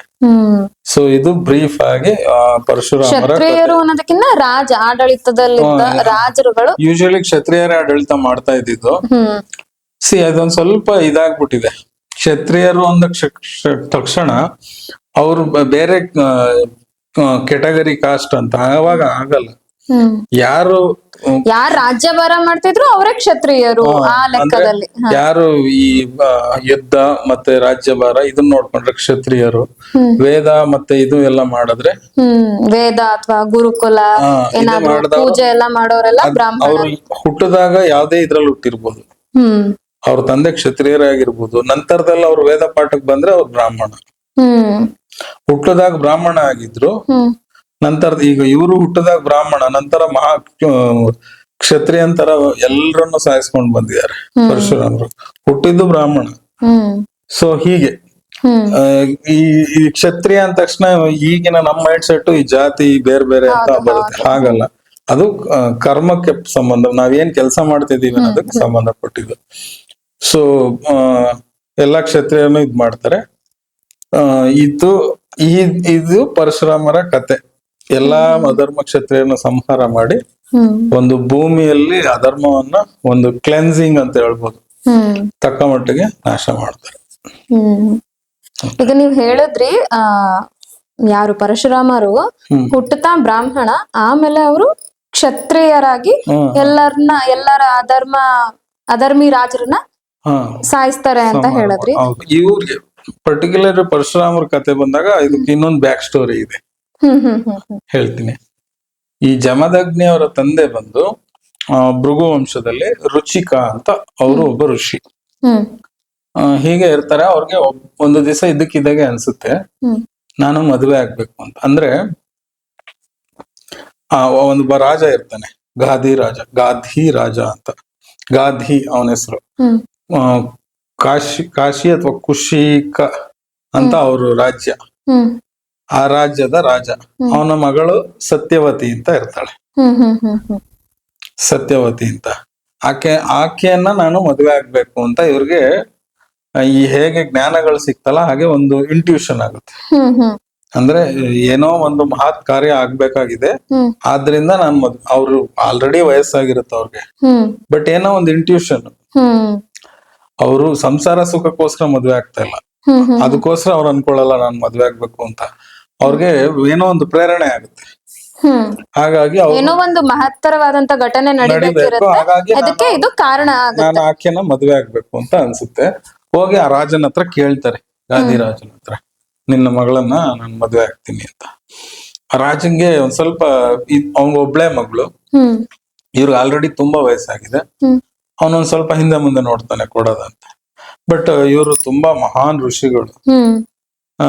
ಸೊ ಇದು ಬ್ರೀಫ್ ಆಗಿ ಪರಶುರಾಮರ ಕ್ಷತ್ರಿಯರು ಅನ್ನೋದಕ್ಕಿಂತ ರಾಜ ಆಡಳಿತದಲ್ಲಿದ್ದ ರಾಜರುಗಳು ಯೂಶಲಿ ಕ್ಷತ್ರಿಯರೇ ಆಡಳಿತ ಮಾಡ್ತಾ ಇದ್ದಿದ್ದು. ಅದೊಂದ್ ಸ್ವಲ್ಪ ಇದಾಗ್ಬಿಟ್ಟಿದೆ. ಕ್ಷತ್ರಿಯರು ಅಂದ ತಕ್ಷಣ ಅವ್ರು ಬೇರೆ ಕೆಟಗರಿ ಕಾಸ್ಟ್ ಅಂತ ಅವಾಗ ಆಗಲ್ಲ. ಯಾರು ರಾಜ್ಯಭಾರ ಮಾಡ್ತಿದ್ರು ಅವರೇ ಕ್ಷತ್ರಿಯರು ಆ ಲೆಕ್ಕದಲ್ಲಿ. ಯಾರು ಈ ಯುದ್ಧ ಮತ್ತೆ ರಾಜ್ಯಭಾರ ಇದನ್ನ ನೋಡ್ಕೊಂಡ್ರೆ ಕ್ಷತ್ರಿಯರು. ವೇದ ಮತ್ತೆ ಇದು ಎಲ್ಲ ಮಾಡಿದ್ರೆ ವೇದ ಅಥವಾ ಗುರುಕುಲ ಏನಾದ್ರು ಪೂಜೆ ಎಲ್ಲ ಮಾಡೋರೆಲ್ಲ ಬ್ರಾಹ್ಮಣ. ಅವ್ರು ಹುಟ್ಟದಾಗ ಯಾವ್ದೇ ಇದ್ರಲ್ಲಿ ಹುಟ್ಟಿರ್ಬೋದು, ಅವ್ರ ತಂದೆ ಕ್ಷತ್ರಿಯರೇ ಆಗಿರ್ಬೋದು. ನಂತರದಲ್ಲಿ ಅವ್ರು ವೇದ ಪಾಠಕ್ ಬಂದ್ರೆ ಅವ್ರು ಬ್ರಾಹ್ಮಣ. ಹುಟ್ಟದಾಗ ಬ್ರಾಹ್ಮಣ ಆಗಿದ್ರು, ನಂತರ ಈಗ ಇವರು ಹುಟ್ಟದಾಗ ಬ್ರಾಹ್ಮಣ, ನಂತರ ಮಹಾ ಕ್ಷತ್ರಿಯಂತರ ಎಲ್ಲರನ್ನು ಸಾಯಿಸ್ಕೊಂಡು ಬಂದಿದ್ದಾರೆ ಪರಶುರಾಮರು. ಹುಟ್ಟಿದ್ದು ಬ್ರಾಹ್ಮಣ. ಸೊ ಹೀಗೆ ಈ ಕ್ಷತ್ರಿಯ ಅಂದ ತಕ್ಷಣ ಈಗಿನ ನಮ್ಮ ಮೈಂಡ್ ಸೆಟ್ ಈ ಜಾತಿ ಬೇರೆ ಬೇರೆ ಅಂತ ಬರುತ್ತೆ. ಹಾಗಲ್ಲ, ಅದು ಕರ್ಮಕ್ಕೆ ಸಂಬಂಧ, ನಾವೇನ್ ಕೆಲಸ ಮಾಡ್ತಿದೀವಿ ಅನ್ನೋದಕ್ಕೆ ಸಂಬಂಧಪಟ್ಟಿದ್ದು. ಸೊ ಎಲ್ಲಾ ಕ್ಷತ್ರಿಯರನ್ನು ಇದ್ ಮಾಡ್ತಾರೆ. ಇದು ಇದು ಪರಶುರಾಮರ ಕತೆ. ಎಲ್ಲಾ ಅಧರ್ಮ ಕ್ಷತ್ರಿಯರನ್ನ ಸಂಹಾರ ಮಾಡಿ ಹ್ಮ್ ಒಂದು ಭೂಮಿಯಲ್ಲಿ ಅಧರ್ಮವನ್ನ ಒಂದು ಕ್ಲೆನ್ಸಿಂಗ್ ಅಂತ ಹೇಳ್ಬೋದು, ಹ್ಮ್ ತಕ್ಕ ಮಟ್ಟಿಗೆ ನಾಶ ಮಾಡ್ತಾರೆ. ಹ್ಮ್ ಈಗ ನೀವ್ ಹೇಳಿದ್ರಿ ಯಾರು ಪರಶುರಾಮರು ಹ್ಮ್. ಹುಟ್ಟುತ್ತಾ ಬ್ರಾಹ್ಮಣ, ಆಮೇಲೆ ಅವರು ಕ್ಷತ್ರಿಯರಾಗಿ ಎಲ್ಲರ ಅಧರ್ಮಿ ರಾಜರನ್ನ ಹಾ ಸಾಯಿಸ್ತಾರೆ ಅಂತ ಹೇಳಿದ್ರಿ. ಇವ್ರಿಗೆ ಪರ್ಟಿಕ್ಯುಲರ್ ಪರಶುರಾಮರ ಕತೆ ಬಂದಾಗ ಇದಕ್ಕೆ ಇನ್ನೊಂದು ಬ್ಯಾಕ್ ಸ್ಟೋರಿ ಇದೆ, ಹ್ಮ್ ಹ್ಮ್ ಹ್ಮ್ ಹ್ಮ್ ಹೇಳ್ತೀನಿ. ಈ ಜಮದಗ್ನಿ ಅವರ ತಂದೆ ಬಂದು ಭೃಗು ವಂಶದಲ್ಲಿ ರುಚಿಕ ಅಂತ ಅವರು ಒಬ್ಬ ಋಷಿ. ಹ್ಮ್ ಹೀಗೆ ಇರ್ತಾರೆ. ಅವ್ರಿಗೆ ಒಂದು ದಿವಸ ಇದ್ದಕ್ಕಿದ್ದಾಗೆ ಅನ್ಸುತ್ತೆ ಹ್ಮ್ ನಾನು ಮದುವೆ ಆಗ್ಬೇಕು ಅಂತ. ಅಂದ್ರೆ ಒಂದು ರಾಜ ಇರ್ತಾನೆ, ಗಾಧಿ ರಾಜ ಅಂತ. ಗಾಧಿ ಅವನ ಹೆಸರು. ಹ್ಮ್ ಕಾಶಿ ಅಥವಾ ಕುಶಿಕ ಅಂತ ಅವರು ರಾಜ್ಯ. ಹ್ಮ್ ಆ ರಾಜ್ಯದ ರಾಜ. ಅವನ ಮಗಳು ಸತ್ಯವತಿ ಅಂತ ಇರ್ತಾಳೆ. ಹ್ಮ್ ಹ್ಮ್ ಹ್ಮ್ ಹ್ಮ್ ಸತ್ಯವತಿ ಅಂತ ಆಕೆಯನ್ನ ನಾನು ಮದುವೆ ಆಗ್ಬೇಕು ಅಂತ ಇವ್ರಿಗೆ ಈ ಹೇಗೆ ಜ್ಞಾನಗಳು ಸಿಕ್ತಲ್ಲ ಹಾಗೆ ಒಂದು ಇಂಟ್ಯೂಷನ್ ಆಗುತ್ತೆ. ಹ್ಮ್ ಹ್ಮ್ ಅಂದ್ರೆ ಏನೋ ಒಂದು ಮಹತ್ ಕಾರ್ಯ ಆಗ್ಬೇಕಾಗಿದೆ, ಹ್ಮ್ ಆದ್ರಿಂದ ನಾನು ಅವ್ರು ಆಲ್ರೆಡಿ ವಯಸ್ಸಾಗಿರುತ್ತೆ ಅವ್ರಿಗೆ, ಹ್ಮ್ ಬಟ್ ಏನೋ ಒಂದು ಇಂಟ್ಯೂಷನ್. ಹ್ಮ್ ಅವರು ಸಂಸಾರ ಸುಖಕ್ಕೋಸ್ಕರ ಮದ್ವೆ ಆಗ್ತಾ ಇಲ್ಲ, ಹ್ಮ್ ಹ್ಮ್ ಅದಕ್ಕೋಸ್ಕರ ಅವ್ರು ಅನ್ಕೊಳ್ಳಲ್ಲ ನಾನು ಮದ್ವೆ ಆಗ್ಬೇಕು ಅಂತ. ಅವ್ರಿಗೆ ಏನೋ ಒಂದು ಪ್ರೇರಣೆ ಆಗುತ್ತೆ. ಹ್ಮ್ ಹಾಗಾಗಿ ಏನೋ ಒಂದು ಮಹತ್ತರವಾದಂತ ಘಟನೆ ನಡಿಬೇಕಿರುತ್ತೆ, ಹಾಗಾಗಿ ಅದಕ್ಕೆ ಇದು ಕಾರಣ ಆಗುತ್ತೆ. ನಾನು ಆಕೆನ ಮದ್ವೆ ಆಗ್ಬೇಕು ಅಂತ ಅನ್ಸುತ್ತೆ. ಹೋಗಿ ಆ ರಾಜನ ಹತ್ರ ಕೇಳ್ತಾರೆ, ಗಾದಿ ರಾಜನ ಹತ್ರ, ನಿನ್ನ ಮಗಳನ್ನ ನಾನು ಮದ್ವೆ ಆಗ್ತೀನಿ ಅಂತ. ಆ ರಾಜಂಗೆ ಒಂದ್ ಸ್ವಲ್ಪ ಅವ್ನ ಒಬ್ಳೆ ಮಗಳು, ಹ್ಮ್ ಇವ್ರಿಗೆ ಆಲ್ರೆಡಿ ತುಂಬಾ ವಯಸ್ಸಾಗಿದೆ. ಹ್ಮ್ ಅವನೊಂದ್ ಸ್ವಲ್ಪ ಹಿಂದೆ ಮುಂದೆ ನೋಡ್ತಾನೆ ಕೊಡೋದಂತ. ಬಟ್ ಇವರು ತುಂಬಾ ಮಹಾನ್ ಋಷಿಗಳು, ಹ್ಮ್ ಆ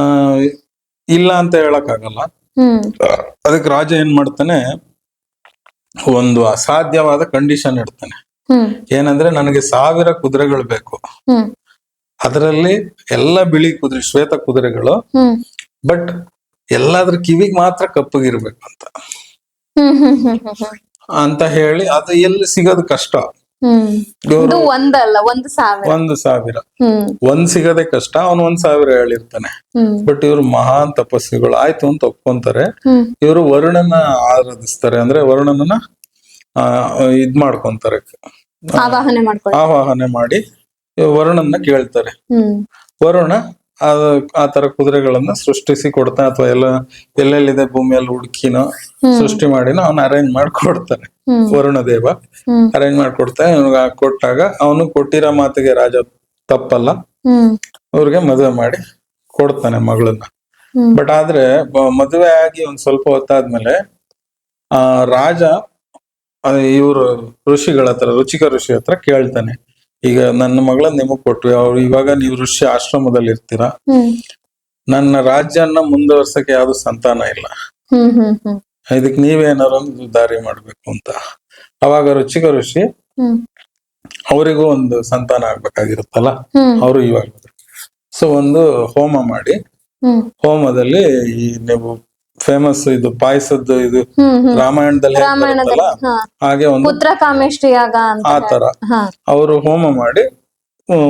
ಇಲ್ಲ ಅಂತ ಹೇಳಕ್ ಆಗಲ್ಲ. ಹ್ಮ್ ಅದಕ್ಕೆ ರಾಜ ಏನ್ ಮಾಡ್ತಾನೆ, ಒಂದು ಅಸಾಧ್ಯವಾದ ಕಂಡೀಷನ್ ಇಡ್ತಾನೆ. ಹ್ಮ್ ಏನಂದ್ರೆ ನನಗೆ 1000 ಕುದುರೆಗಳು ಬೇಕು, ಹ್ಮ್ ಅದರಲ್ಲಿ ಎಲ್ಲ ಬಿಳಿ ಕುದುರೆ, ಶ್ವೇತ ಕುದುರೆಗಳು, ಹ್ಮ್ ಬಟ್ ಎಲ್ಲಾದ್ರ ಕಿವಿಗ್ ಮಾತ್ರ ಕಪ್ಪಗಿರ್ಬೇಕು ಅಂತ ಹ್ಮ್ ಹ್ಮ್ ಹ್ಮ್ ಹ್ಮ್ ಅಂತ ಹೇಳಿ, ಅದು ಎಲ್ಲಿ ಸಿಗೋದು ಕಷ್ಟ. ಹ್ಮ್ ಇದು ಒಂದಲ್ಲ 1,000. 1,000 ಹ್ಮ್ ಒಂದ್ ಸಿಗದೆ ಕಷ್ಟ. ಅವನು 1,000 ಹೇಳಿರ್ತಾನೆ. ಹ್ಮ್ ಬಟ್ ಇವ್ರು ಮಹಾನ್ ತಪಸ್ವಿಗಳು, ಆಯ್ತು ಅಂತ ಒಪ್ಕೊಂತಾರೆ. ಹ್ಮ್ ಇವರು ವರುಣನ ಆರಾಧಿಸ್ತಾರೆ, ಅಂದ್ರೆ ವರುಣನ ಇದ್ ಮಾಡ್ಕೊಂತಾರೆ, ಆವಾಹನೆ ಮಾಡಿ ವರುಣನ್ನ ಕೇಳ್ತಾರೆ. ಹ್ಮ್ ವರುಣ ಆ ತರ ಕುದುರೆಗಳನ್ನ ಸೃಷ್ಟಿಸಿ ಕೊಡ್ತಾನೆ, ಅಥವಾ ಎಲ್ಲೆಲ್ಲಿದೆ ಭೂಮಿಯಲ್ಲಿ ಹುಡುಕಿನೋ ಸೃಷ್ಟಿ ಮಾಡಿನೋ ಅವನ ಅರೇಂಜ್ ಮಾಡ್ಕೊಡ್ತಾನೆ. ಹ್ಮ್ ವರುಣ ದೇವ ಹ್ಮ್ ಅರೇಂಜ್ ಮಾಡ್ಕೊಡ್ತಾನೆ. ಕೊಟ್ಟಾಗ ಅವನು ಕೊಟ್ಟಿರೋ ಮಾತಿಗೆ ರಾಜ ತಪ್ಪಲ್ಲ, ಹ್ಮ್ ಅವ್ರಿಗೆ ಮದುವೆ ಮಾಡಿ ಕೊಡ್ತಾನೆ ಮಗಳನ್ನ. ಹ್ಮ್ ಬಟ್ ಆದ್ರೆ ಮದುವೆ ಆಗಿ ಒಂದ್ ಸ್ವಲ್ಪ ಹೊತ್ತಾದ್ಮೇಲೆ ರಾಜ ಇವರು ಋಷಿಗಳ ಹತ್ರ, ರುಚಿಕ ಋಷಿ ಹತ್ರ ಕೇಳ್ತಾನೆ, ಈಗ ನನ್ನ ಮಗಳನ್ನ ನಿಮಗ್ ಕೊಟ್ವಿ, ಅವ್ರು ಇವಾಗ ನೀವು ಋಷಿ ಆಶ್ರಮದಲ್ಲಿ ಇರ್ತೀರಾ, ಹ್ಮ್ ನನ್ನ ರಾಜ್ಯನ್ನ ಮುಂದುವರ್ಸಕ್ಕೆ ಯಾವ್ದು ಸಂತಾನ ಇಲ್ಲ, ಹ್ಮ್ ಹ್ಮ್ ಹ್ಮ್ ಇದಕ್ ನೀವೇನಾರು ಒಂದು ದಾರಿ ಮಾಡ್ಬೇಕು ಅಂತ. ಅವಾಗ ರುಚಿಕ ಋಷಿ ಹ್ಮ್ ಅವರಿಗೂ ಒಂದು ಸಂತಾನ ಆಗ್ಬೇಕಾಗಿರುತ್ತಲ್ಲ, ಹ್ಮ್ ಅವರು ಇವಾಗ ಸೊ ಒಂದು ಹೋಮ ಮಾಡಿ, ಹ್ಮ್ ಹೋಮದಲ್ಲಿ ಈ ನೀವು ಫೇಮಸ್ ಇದು ಪಾಯಸದ್ದು ಇದು ಹ್ಮ್ ಹ್ಮ್ ರಾಮಾಯಣದಲ್ಲಿ ಹೇಗ್ ಬರುತ್ತಲ್ಲ, ಹಾ ಹಾಗೆ ಒಂದು ಪುತ್ರ ಕಾಮೇಷ್ಟಿ ಯಾಗ ಅಂತ ಆ ತರ ಹಾ ಅವರು ಹೋಮ ಮಾಡಿ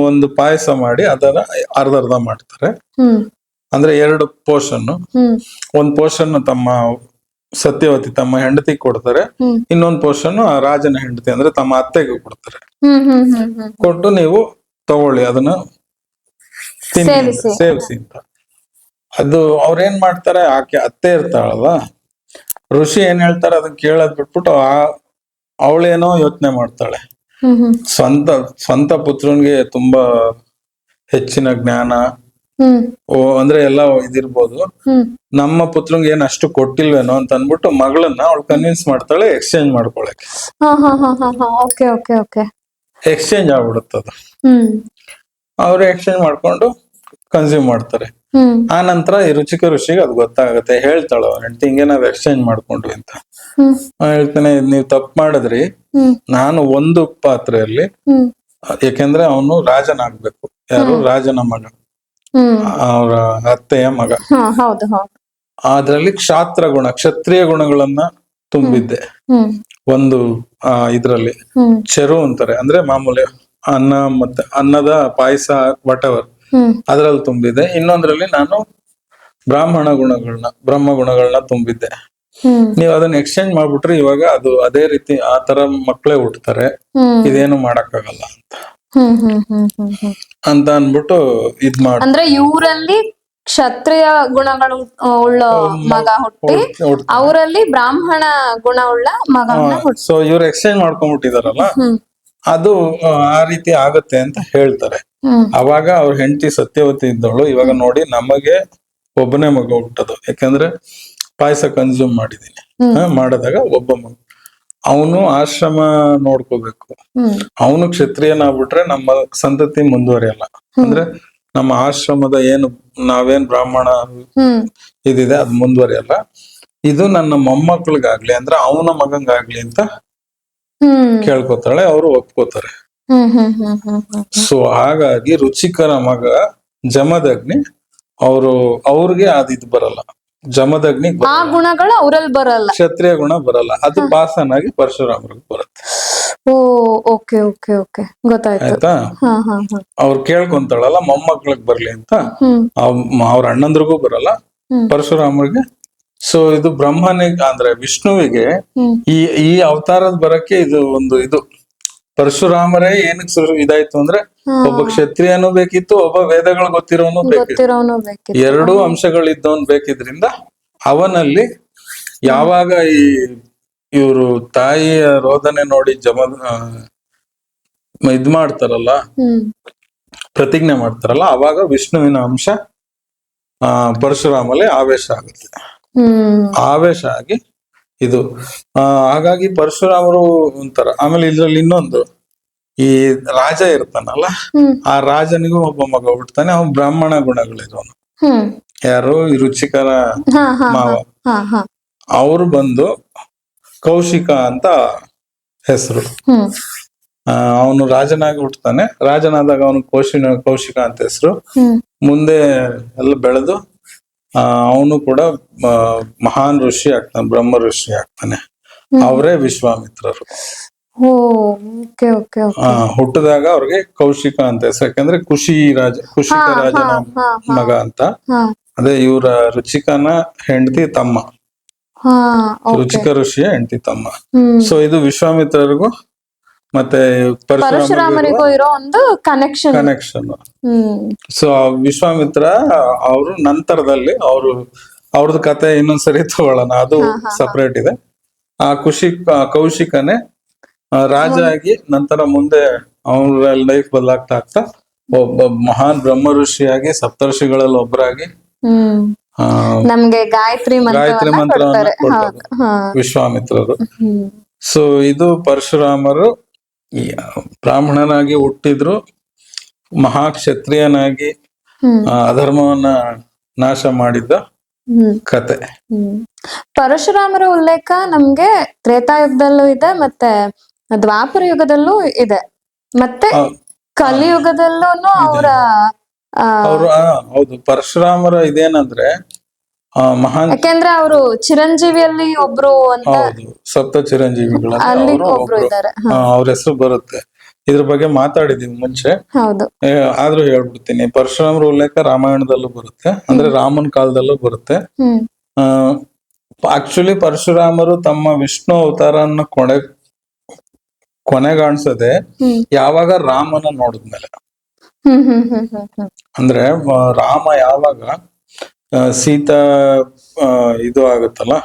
ಒಂದು ಪಾಯಸ ಮಾಡಿ ಅದನ್ನ ಅರ್ಧ ಮಾಡ್ತಾರೆ. ಹ್ಮ್ ಅಂದ್ರೆ 2 ಪೋರ್ಷನ್, ಹ್ಮ್ ಒಂದ್ ಪೋರ್ಷನ್ ತಮ್ಮ ಸತ್ಯವತಿ ತಮ್ಮ ಹೆಂಡತಿಗೆ ಕೊಡ್ತಾರೆ, ಹ್ಮ್ ಇನ್ನೊಂದ್ ಪೋರ್ಷನ್ ಆ ರಾಜನ ಹೆಂಡತಿ ಅಂದ್ರೆ ತಮ್ಮ ಅತ್ತೆಗೆ ಕೊಡ್ತಾರೆ. ಹ್ಮ್ ಹ್ಮ್ ಹ್ಮ್ ಹ್ಮ್ ಕೊಟ್ಟು ನೀವು ತಗೊಳ್ಳಿ ಅದನ್ನ ಸೇವಿಸಿ ಅಂತ. ಅದು ಅವ್ರೇನ್ ಮಾಡ್ತಾರೆ, ಆಕೆ ಅತ್ತೆ ಇರ್ತಾಳಲ್ಲ, ಋಷಿ ಏನ್ ಹೇಳ್ತಾರೆ ಅದನ್ನ ಕೇಳೋದ್ ಬಿಟ್ಬಿಟ್ಟು ಅವಳೇನೋ ಯೋಚನೆ ಮಾಡ್ತಾಳೆ. ಹ್ಮ್ ಹ್ಮ್ ಸ್ವಂತ ಪುತ್ರನ್ಗೆ ತುಂಬಾ ಹೆಚ್ಚಿನ ಜ್ಞಾನ, ಹ್ಮ್ ಅಂದ್ರೆ ಎಲ್ಲ ಇದಿರ್ಬೋದು, ಹ್ಮ್ ನಮ್ಮ ಪುತ್ರನ್ಗೆ ಏನ್ ಅಷ್ಟು ಕೊಟ್ಟಿಲ್ವೇನೋ ಅಂತ ಅನ್ಬಿಟ್ಟು ಮಗಳನ್ನ ಅವಳು ಕನ್ವಿನ್ಸ್ ಮಾಡ್ತಾಳೆ ಎಕ್ಸ್ಚೇಂಜ್ ಮಾಡ್ಕೊಳಕ್ಕೆ. ಹಾ ಹಾ ಹಾ ಹಾ ಹಾ ಓಕೆ ಓಕೆ ಓಕೆ ಎಕ್ಸ್ಚೇಂಜ್ ಆಗ್ಬಿಡುತ್ತದು. ಹ್ಮ್ ಅವ್ರು ಎಕ್ಸ್ಚೇಂಜ್ ಮಾಡ್ಕೊಂಡು ಕನ್ಸ್ಯೂಮ್ ಮಾಡ್ತಾರೆ. ಹ್ಮ್ ಆ ನಂತರ ಈ ರುಚಿಕ ಋಷಿಗೆ ಅದು ಗೊತ್ತಾಗುತ್ತೆ, ಹೇಳ್ತಾಳ ಅವ್ರ ಹೆಂಡತಿ, ಹಿಂಗೆ ನಾವ್ ಎಕ್ಸ್ಚೇಂಜ್ ಮಾಡ್ಕೊಂಡ್ವಿ ಅಂತ. ಹ್ಮ್ ಹೇಳ್ತಾನೆ, ನೀವ್ ತಪ್ಪು ಮಾಡಿದ್ರಿ, ಹ್ಮ್ ನಾನು ಒಂದು ಪಾತ್ರೆಯಲ್ಲಿ, ಹ್ಮ್ ಯಾಕೆಂದ್ರೆ ಅವನು ರಾಜನಾಗ್ಬೇಕು, ಯಾರು ರಾಜನ ಮಗ, ಹ್ಮ್ ಅವರ ಅತ್ತೆಯ ಮಗ, ಹಾ ಹೌದು ಹೌದು, ಅದ್ರಲ್ಲಿ ಕ್ಷತ್ರಿಯ ಗುಣಗಳನ್ನ ತುಂಬಿದ್ದೆ. ಹ್ಮ್ ಒಂದು ಇದ್ರಲ್ಲಿ ಹ್ಮ್ ಚೆರು ಅಂತಾರೆ, ಅಂದ್ರೆ ಮಾಮೂಲಿ ಅನ್ನ ಮತ್ತೆ ಅನ್ನದ ಪಾಯಸ ವಾಟ್ ಎವರ್ ಹ್ಮ್ ಅದ್ರಲ್ಲಿ ತುಂಬಿದೆ. ಇನ್ನೊಂದ್ರಲ್ಲಿ ನಾನು ಬ್ರಹ್ಮ ಗುಣಗಳನ್ನ ತುಂಬಿದ್ದೆ. ಹ್ಮ್ ನೀವು ಅದನ್ನ ಎಕ್ಸ್ಚೇಂಜ್ ಮಾಡ್ಬಿಟ್ರೆ ಇವಾಗ ಅದು ಅದೇ ರೀತಿ ಆ ತರ ಮಕ್ಕಳೇ ಹುಟ್ಟುತ್ತಾರೆ, ಹ್ಮ್ ಇದೇನು ಮಾಡಕ್ಕಾಗಲ್ಲ ಹ್ಮ್ ಹ್ಮ್ ಹ್ಮ್ ಹ್ಮ್ ಹ್ಮ್ ಅಂತ ಅನ್ಬಿಟ್ಟು ಇದ್ ಮಾಡ ಅಂದ್ರೆ ಇವರಲ್ಲಿ ಕ್ಷತ್ರಿಯ ಗುಣಗಳು ಉಳ್ಳ ಮಗ ಹುಟ್ಟಿ ಅವರಲ್ಲಿ ಬ್ರಾಹ್ಮಣ ಗುಣ ಉಳ್ಳ ಮಗವನ್ನ ಹುಟ್ಟಿ. ಸೊ ಇವ್ರು ಎಕ್ಸ್ಚೇಂಜ್ ಮಾಡ್ಕೊಂಡ್ಬಿಟ್ಟಿದಾರಲ್ಲ, ಹ್ಮ್ ಅದು ಆ ರೀತಿ ಆಗತ್ತೆ ಅಂತ ಹೇಳ್ತಾರೆ. ಹ್ಮ್ ಅವಾಗ ಅವ್ರ ಹೆಂಡತಿ ಸತ್ಯವತಿ ಇದ್ದವಳು, ಇವಾಗ ನೋಡಿ ನಮಗೆ ಒಬ್ಬನೇ ಮಗ ಹುಟ್ಟದು, ಯಾಕಂದ್ರೆ ಪಾಯಸ ಕನ್ಸ್ಯೂಮ್ ಮಾಡಿದೀನಿ, ಮಾಡಿದಾಗ ಒಬ್ಬ ಮಗ, ಅವನು ಆಶ್ರಮ ನೋಡ್ಕೋಬೇಕು, ಹ್ಮ್ ಅವನು ಕ್ಷತ್ರಿಯನಾಗ್ಬಿಟ್ರೆ ನಮ್ಮ ಸಂತತಿ ಮುಂದುವರಿಯಲ್ಲ. ಅಂದ್ರೆ ನಮ್ಮ ಆಶ್ರಮದ ಏನು ನಾವೇನ್ ಬ್ರಾಹ್ಮಣ ಹ್ಮ್ ಇದಿದೆ ಅದು ಮುಂದುವರಿಯಲ್ಲ. ಇದು ನನ್ನ ಮೊಮ್ಮಕ್ಳಿಗಾಗ್ಲಿ ಅಂದ್ರೆ ಅವನ ಮಗಂಗಾಗ್ಲಿ ಅಂತ ಹ್ಮ್ ಕೇಳ್ಕೊತಾಳೆ, ಅವರು ಒಪ್ಕೋತಾರೆ. ಹ್ಮ್ ಹ್ಮ್ ಹ್ಮ್ ಹ್ಮ್ ಹ್ಮ್ ಸೊ ಹಾಗಾಗಿ ರುಚಿಕರ ಮಗ ಜಮದಗ್ನಿ, ಅವ್ರಿಗೆ ಅದಿದ್ ಬರಲ್ಲ, ಜಮದಗ್ನಿ ಆ ಗುಣಗಳು ಅವ್ರಲ್ಲಿ ಬರಲ್ಲ, ಕ್ಷತ್ರಿಯ ಗುಣ ಬರಲ್ಲ, ಅದು ಪಾಸನಾಗಿ ಪರಶುರಾಮರಿಗೆ ಬರುತ್ತೆ. ಓ ಓಕೆ ಓಕೆ ಓಕೆ ಗೊತ್ತಾಯ್ತು. ಆಯ್ತಾ? ಹಾ ಹಾ ಹಾ ಅವ್ರು ಕೇಳ್ಕೊಂತಾಳಲ್ಲ ಮೊಮ್ಮಕ್ಳಿಗೆ ಬರ್ಲಿ ಅಂತ, ಹ್ಮ್ ಅವ್ರ ಅಣ್ಣಂದ್ರಿಗೂ ಬರಲ್ಲ, ಹ್ಮ್ ಪರಶುರಾಮರಿಗೆ. ಸೊ ಇದು ಬ್ರಹ್ಮನಿಗೆ ಅಂದ್ರೆ ವಿಷ್ಣುವಿಗೆ ಹ್ಮ್ ಈ ಅವತಾರದ ಬರಕ್ಕೆ ಇದು ಒಂದು ಇದು ಪರಶುರಾಮರೇ ಏನಕ್ಕೆ ಇದಾಯ್ತು ಅಂದ್ರೆ, ಒಬ್ಬ ಕ್ಷತ್ರಿಯನೂ ಬೇಕಿತ್ತು, ಒಬ್ಬ ವೇದಗಳು ಗೊತ್ತಿರೋನು ಬೇಕಿತ್ತು, ಗೊತ್ತಿರೋನು ಬೇಕಿತ್ತು. ಎರಡೂ ಅಂಶಗಳಿದ್ದವನ್ ಬೇಕಿದ್ರಿಂದ ಅವನಲ್ಲಿ ಯಾವಾಗ ಇವರು ತಾಯಿಯ ರೋದನೆ ನೋಡಿ ಇದ್ ಮಾಡ್ತಾರಲ್ಲ, ಹ್ಮ್ ಪ್ರತಿಜ್ಞೆ ಮಾಡ್ತಾರಲ್ಲ, ಅವಾಗ ವಿಷ್ಣುವಿನ ಅಂಶ ಪರಶುರಾಮಲ್ಲಿ ಆವೇಶ ಆಗುತ್ತೆ. ಹ್ಮ್ ಆವೇಶ ಆಗಿ ಇದು ಹಾಗಾಗಿ ಪರಶುರಾಮರು ಒಂಥರ. ಆಮೇಲೆ ಇದ್ರಲ್ಲಿ ಇನ್ನೊಂದು, ಈ ರಾಜ ಇರ್ತಾನಲ್ಲ, ಹ್ಮ್ ಆ ರಾಜನಿಗೂ ಒಬ್ಬ ಮಗ ಹುಡ್ತಾನೆ, ಅವನ್ ಬ್ರಾಹ್ಮಣ ಗುಣಗಳಿರೋನು. ಹ್ಮ್ ಯಾರು ಈ ರುಚಿಕರ ಹಾ ಹಾ ಮಾವ, ಹಾ ಹಾ ಅವ್ರು ಬಂದು ಕೌಶಿಕ ಅಂತ ಹೆಸರು. ಹ್ಮ್ ಅವನು ರಾಜನಾಗಿ ಹುಟ್ಟುತ್ತಾನೆ, ರಾಜನಾದಾಗ ಅವನು ಕೌಶಿಕ ಅಂತ ಹೆಸರು. ಹ್ಮ್ ಮುಂದೆ ಎಲ್ಲ ಬೆಳೆದು ಅವನು ಕೂಡ ಮಹಾನ್ ಋಷಿ ಆಗ್ತಾನೆ, ಬ್ರಹ್ಮ ಋಷಿ ಆಗ್ತಾನೆ. ಅವರೇ ವಿಶ್ವಾಮಿತ್ರರು. ಓ ಓಕೆ ಓಕೆ ಓಕೆ. ಹುಟ್ಟಿದಾಗ ಅವ್ರಿಗೆ ಕೌಶಿಕ ಅಂತ ಹೆಸರು, ಯಾಕಂದ್ರೆ ಕುಶಿಕ ರಾಜನ ಮಗ ಅಂತ. ಹಾ ಅದೇ ಇವರ ರುಚಿಕನ ಹೆಂಡತಿ ತಮ್ಮ, ಹಾ ರುಚಿಕ ಋಷಿಯ ಹೆಂಡತಿ ತಮ್ಮ. ಹ್ಮ್ ಸೊ ಇದು ವಿಶ್ವಾಮಿತ್ರರಿಗೂ ಮತ್ತೆ ಪರಶುರಾಮರಿಗೂ ಇರೋ ಒಂದು ಕನೆಕ್ಷನ್. ಹ್ಮ್ ಸೊ ವಿಶ್ವಾಮಿತ್ರ ಅವರು ನಂತರದಲ್ಲಿ ಅವ್ರದ್ದು ಕತೆ ಇನ್ನೊಂದ್ಸರಿ ತಗೊಳ್ಳೋಣ, ಅದು ಸಪರೇಟ್ ಇದೆ. ಆ ಕೌಶಿಕನೇ ರಾಜ ಆಗಿ ನಂತರ ಮುಂದೆ ಅವ್ರ ಲೈಫ್ ಬದಲಾಗ್ತಾ ಆಗ್ತಾ ಒಬ್ಬ ಮಹಾನ್ ಬ್ರಹ್ಮ ಋಷಿಯಾಗಿ ಸಪ್ತರ್ಷಿಗಳಲ್ಲಿ ಒಬ್ಬರಾಗಿ ಹ್ಮ್ ನಮ್ಗೆ ಗಾಯತ್ರಿ ಮಂತ್ರವನ್ನ ಕೊಟ್ಟರು ವಿಶ್ವಾಮಿತ್ರರು. ಸೊ ಇದು ಪರಶುರಾಮರು ಬ್ರಾಹ್ಮಣನಾಗಿ ಹುಟ್ಟಿದ್ರು, ಮಹಾಕ್ಷತ್ರಿಯನಾಗಿ ಅಧರ್ಮವನ್ನ ನಾಶ ಮಾಡಿದ್ದ ಕತೆ. ಪರಶುರಾಮರ ಉಲ್ಲೇಖ ನಮ್ಗೆ ತ್ರೇತಾಯುಗದಲ್ಲೂ ಇದೆ, ಮತ್ತೆ ದ್ವಾಪರ ಯುಗದಲ್ಲೂ ಇದೆ, ಮತ್ತೆ ಕಲಿಯುಗದಲ್ಲೂ ಅವರು ಹೌದು. ಪರಶುರಾಮರ ಇದೇನಂದ್ರೆ ಯಾಕೆಂದ್ರೆ ಅವರು ಚಿರಂಜೀವಿಯಲ್ಲಿ ಒಬ್ರು ಅಂತ, ಹೌದು, ಸಪ್ತ ಚಿರಂಜೀವಿಗಳಲ್ಲಿ ಒಬ್ರು ಇದ್ದಾರೆ, ಅವ್ರ ಹೆಸರು ಬರುತ್ತೆ. ಇದ್ರ ಬಗ್ಗೆ ಮಾತಾಡಿದೀವಿ ಮುಂಚೆ, ಹೌದು. ಆದ್ರೂ ಹೇಳ್ಬಿಡ್ತೀನಿ. ಪರಶುರಾಮರ ಉಲ್ಲೇಖ ರಾಮಾಯಣದಲ್ಲೂ ಬರುತ್ತೆ, ಅಂದ್ರೆ ರಾಮನ ಕಾಲದಲ್ಲೂ ಬರುತ್ತೆ. ಆಕ್ಚುಲಿ ಪರಶುರಾಮರು ತಮ್ಮ ವಿಷ್ಣು ಅವತಾರನ ಕೊನೆಗಾಣಿಸದೆ ಯಾವಾಗ ರಾಮನ ನೋಡಿದ್ಮೇಲೆ, ಅಂದ್ರೆ ರಾಮ ಯಾವಾಗ ಸೀತಾ ಇದು ಆಗುತ್ತಲ್ಲ,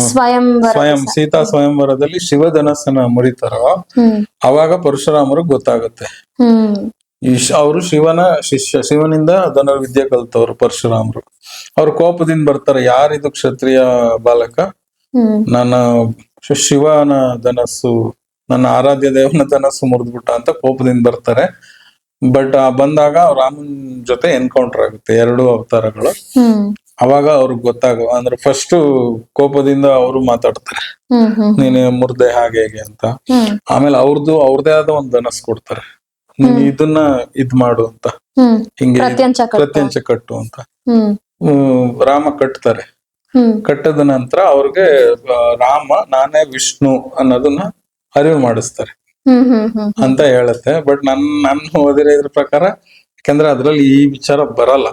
ಸ್ವಯಂ ಸೀತಾ ಸ್ವಯಂವರದಲ್ಲಿ ಶಿವಧನಸ್ಸನ್ನ ಮುರಿತಾರೋ ಅವಾಗ ಪರಶುರಾಮರಿಗೆ ಗೊತ್ತಾಗುತ್ತೆ. ಅವರು ಶಿವನ ಶಿಷ್ಯ, ಶಿವನಿಂದ ಧನುರ್ವಿದ್ಯೆ ಕಲ್ತವ್ರು ಪರಶುರಾಮರು. ಅವ್ರ ಕೋಪದಿಂದ ಬರ್ತಾರೆ, ಯಾರಿದು ಕ್ಷತ್ರಿಯ ಬಾಲಕ, ನನ್ನ ಶಿವನ ಧನಸ್ಸು, ನನ್ನ ಆರಾಧ್ಯ ದೇವನ ಧನಸ್ಸು ಮುರಿದ್ಬಿಟ್ಟ ಅಂತ ಕೋಪದಿಂದ ಬರ್ತಾರೆ. ಬಟ್ ಬಂದಾಗ ರಾಮನ್ ಜೊತೆ ಎನ್ಕೌಂಟರ್ ಆಗುತ್ತೆ, ಎರಡು ಅವತಾರಗಳು. ಅವಾಗ ಅವ್ರಿಗೆ ಅಂದ್ರೆ ಫಸ್ಟ್ ಕೋಪದಿಂದ ಅವರು ಮಾತಾಡ್ತಾರೆ, ನೀನು ಮುರ್ದೆ ಹಾಗೆ ಹೇಗೆ ಅಂತ. ಆಮೇಲೆ ಅವ್ರದೇ ಆದ ಒಂದು ಧನಸ್ ಕೊಡ್ತಾರೆ, ನೀನ್ ಇದನ್ನ ಇದ್ ಮಾಡು ಅಂತ, ಹಿಂಗೆ ಪ್ರತ್ಯಂಚ ಕಟ್ಟು ಅಂತ. ರಾಮ ಕಟ್ತಾರೆ. ಕಟ್ಟದ ನಂತರ ಅವ್ರಿಗೆ ರಾಮ ನಾನೇ ವಿಷ್ಣು ಅನ್ನೋದನ್ನ ಅರಿವು ಮಾಡಿಸ್ತಾರೆ ಅಂತ ಹೇಳುತ್ತೆ. ಬಟ್ ನನ್ ಓದಿರೋ ಇದ್ರ ಪ್ರಕಾರ, ಯಾಕಂದ್ರೆ ಅದ್ರಲ್ಲಿ ಈ ವಿಚಾರ ಬರಲ್ಲ,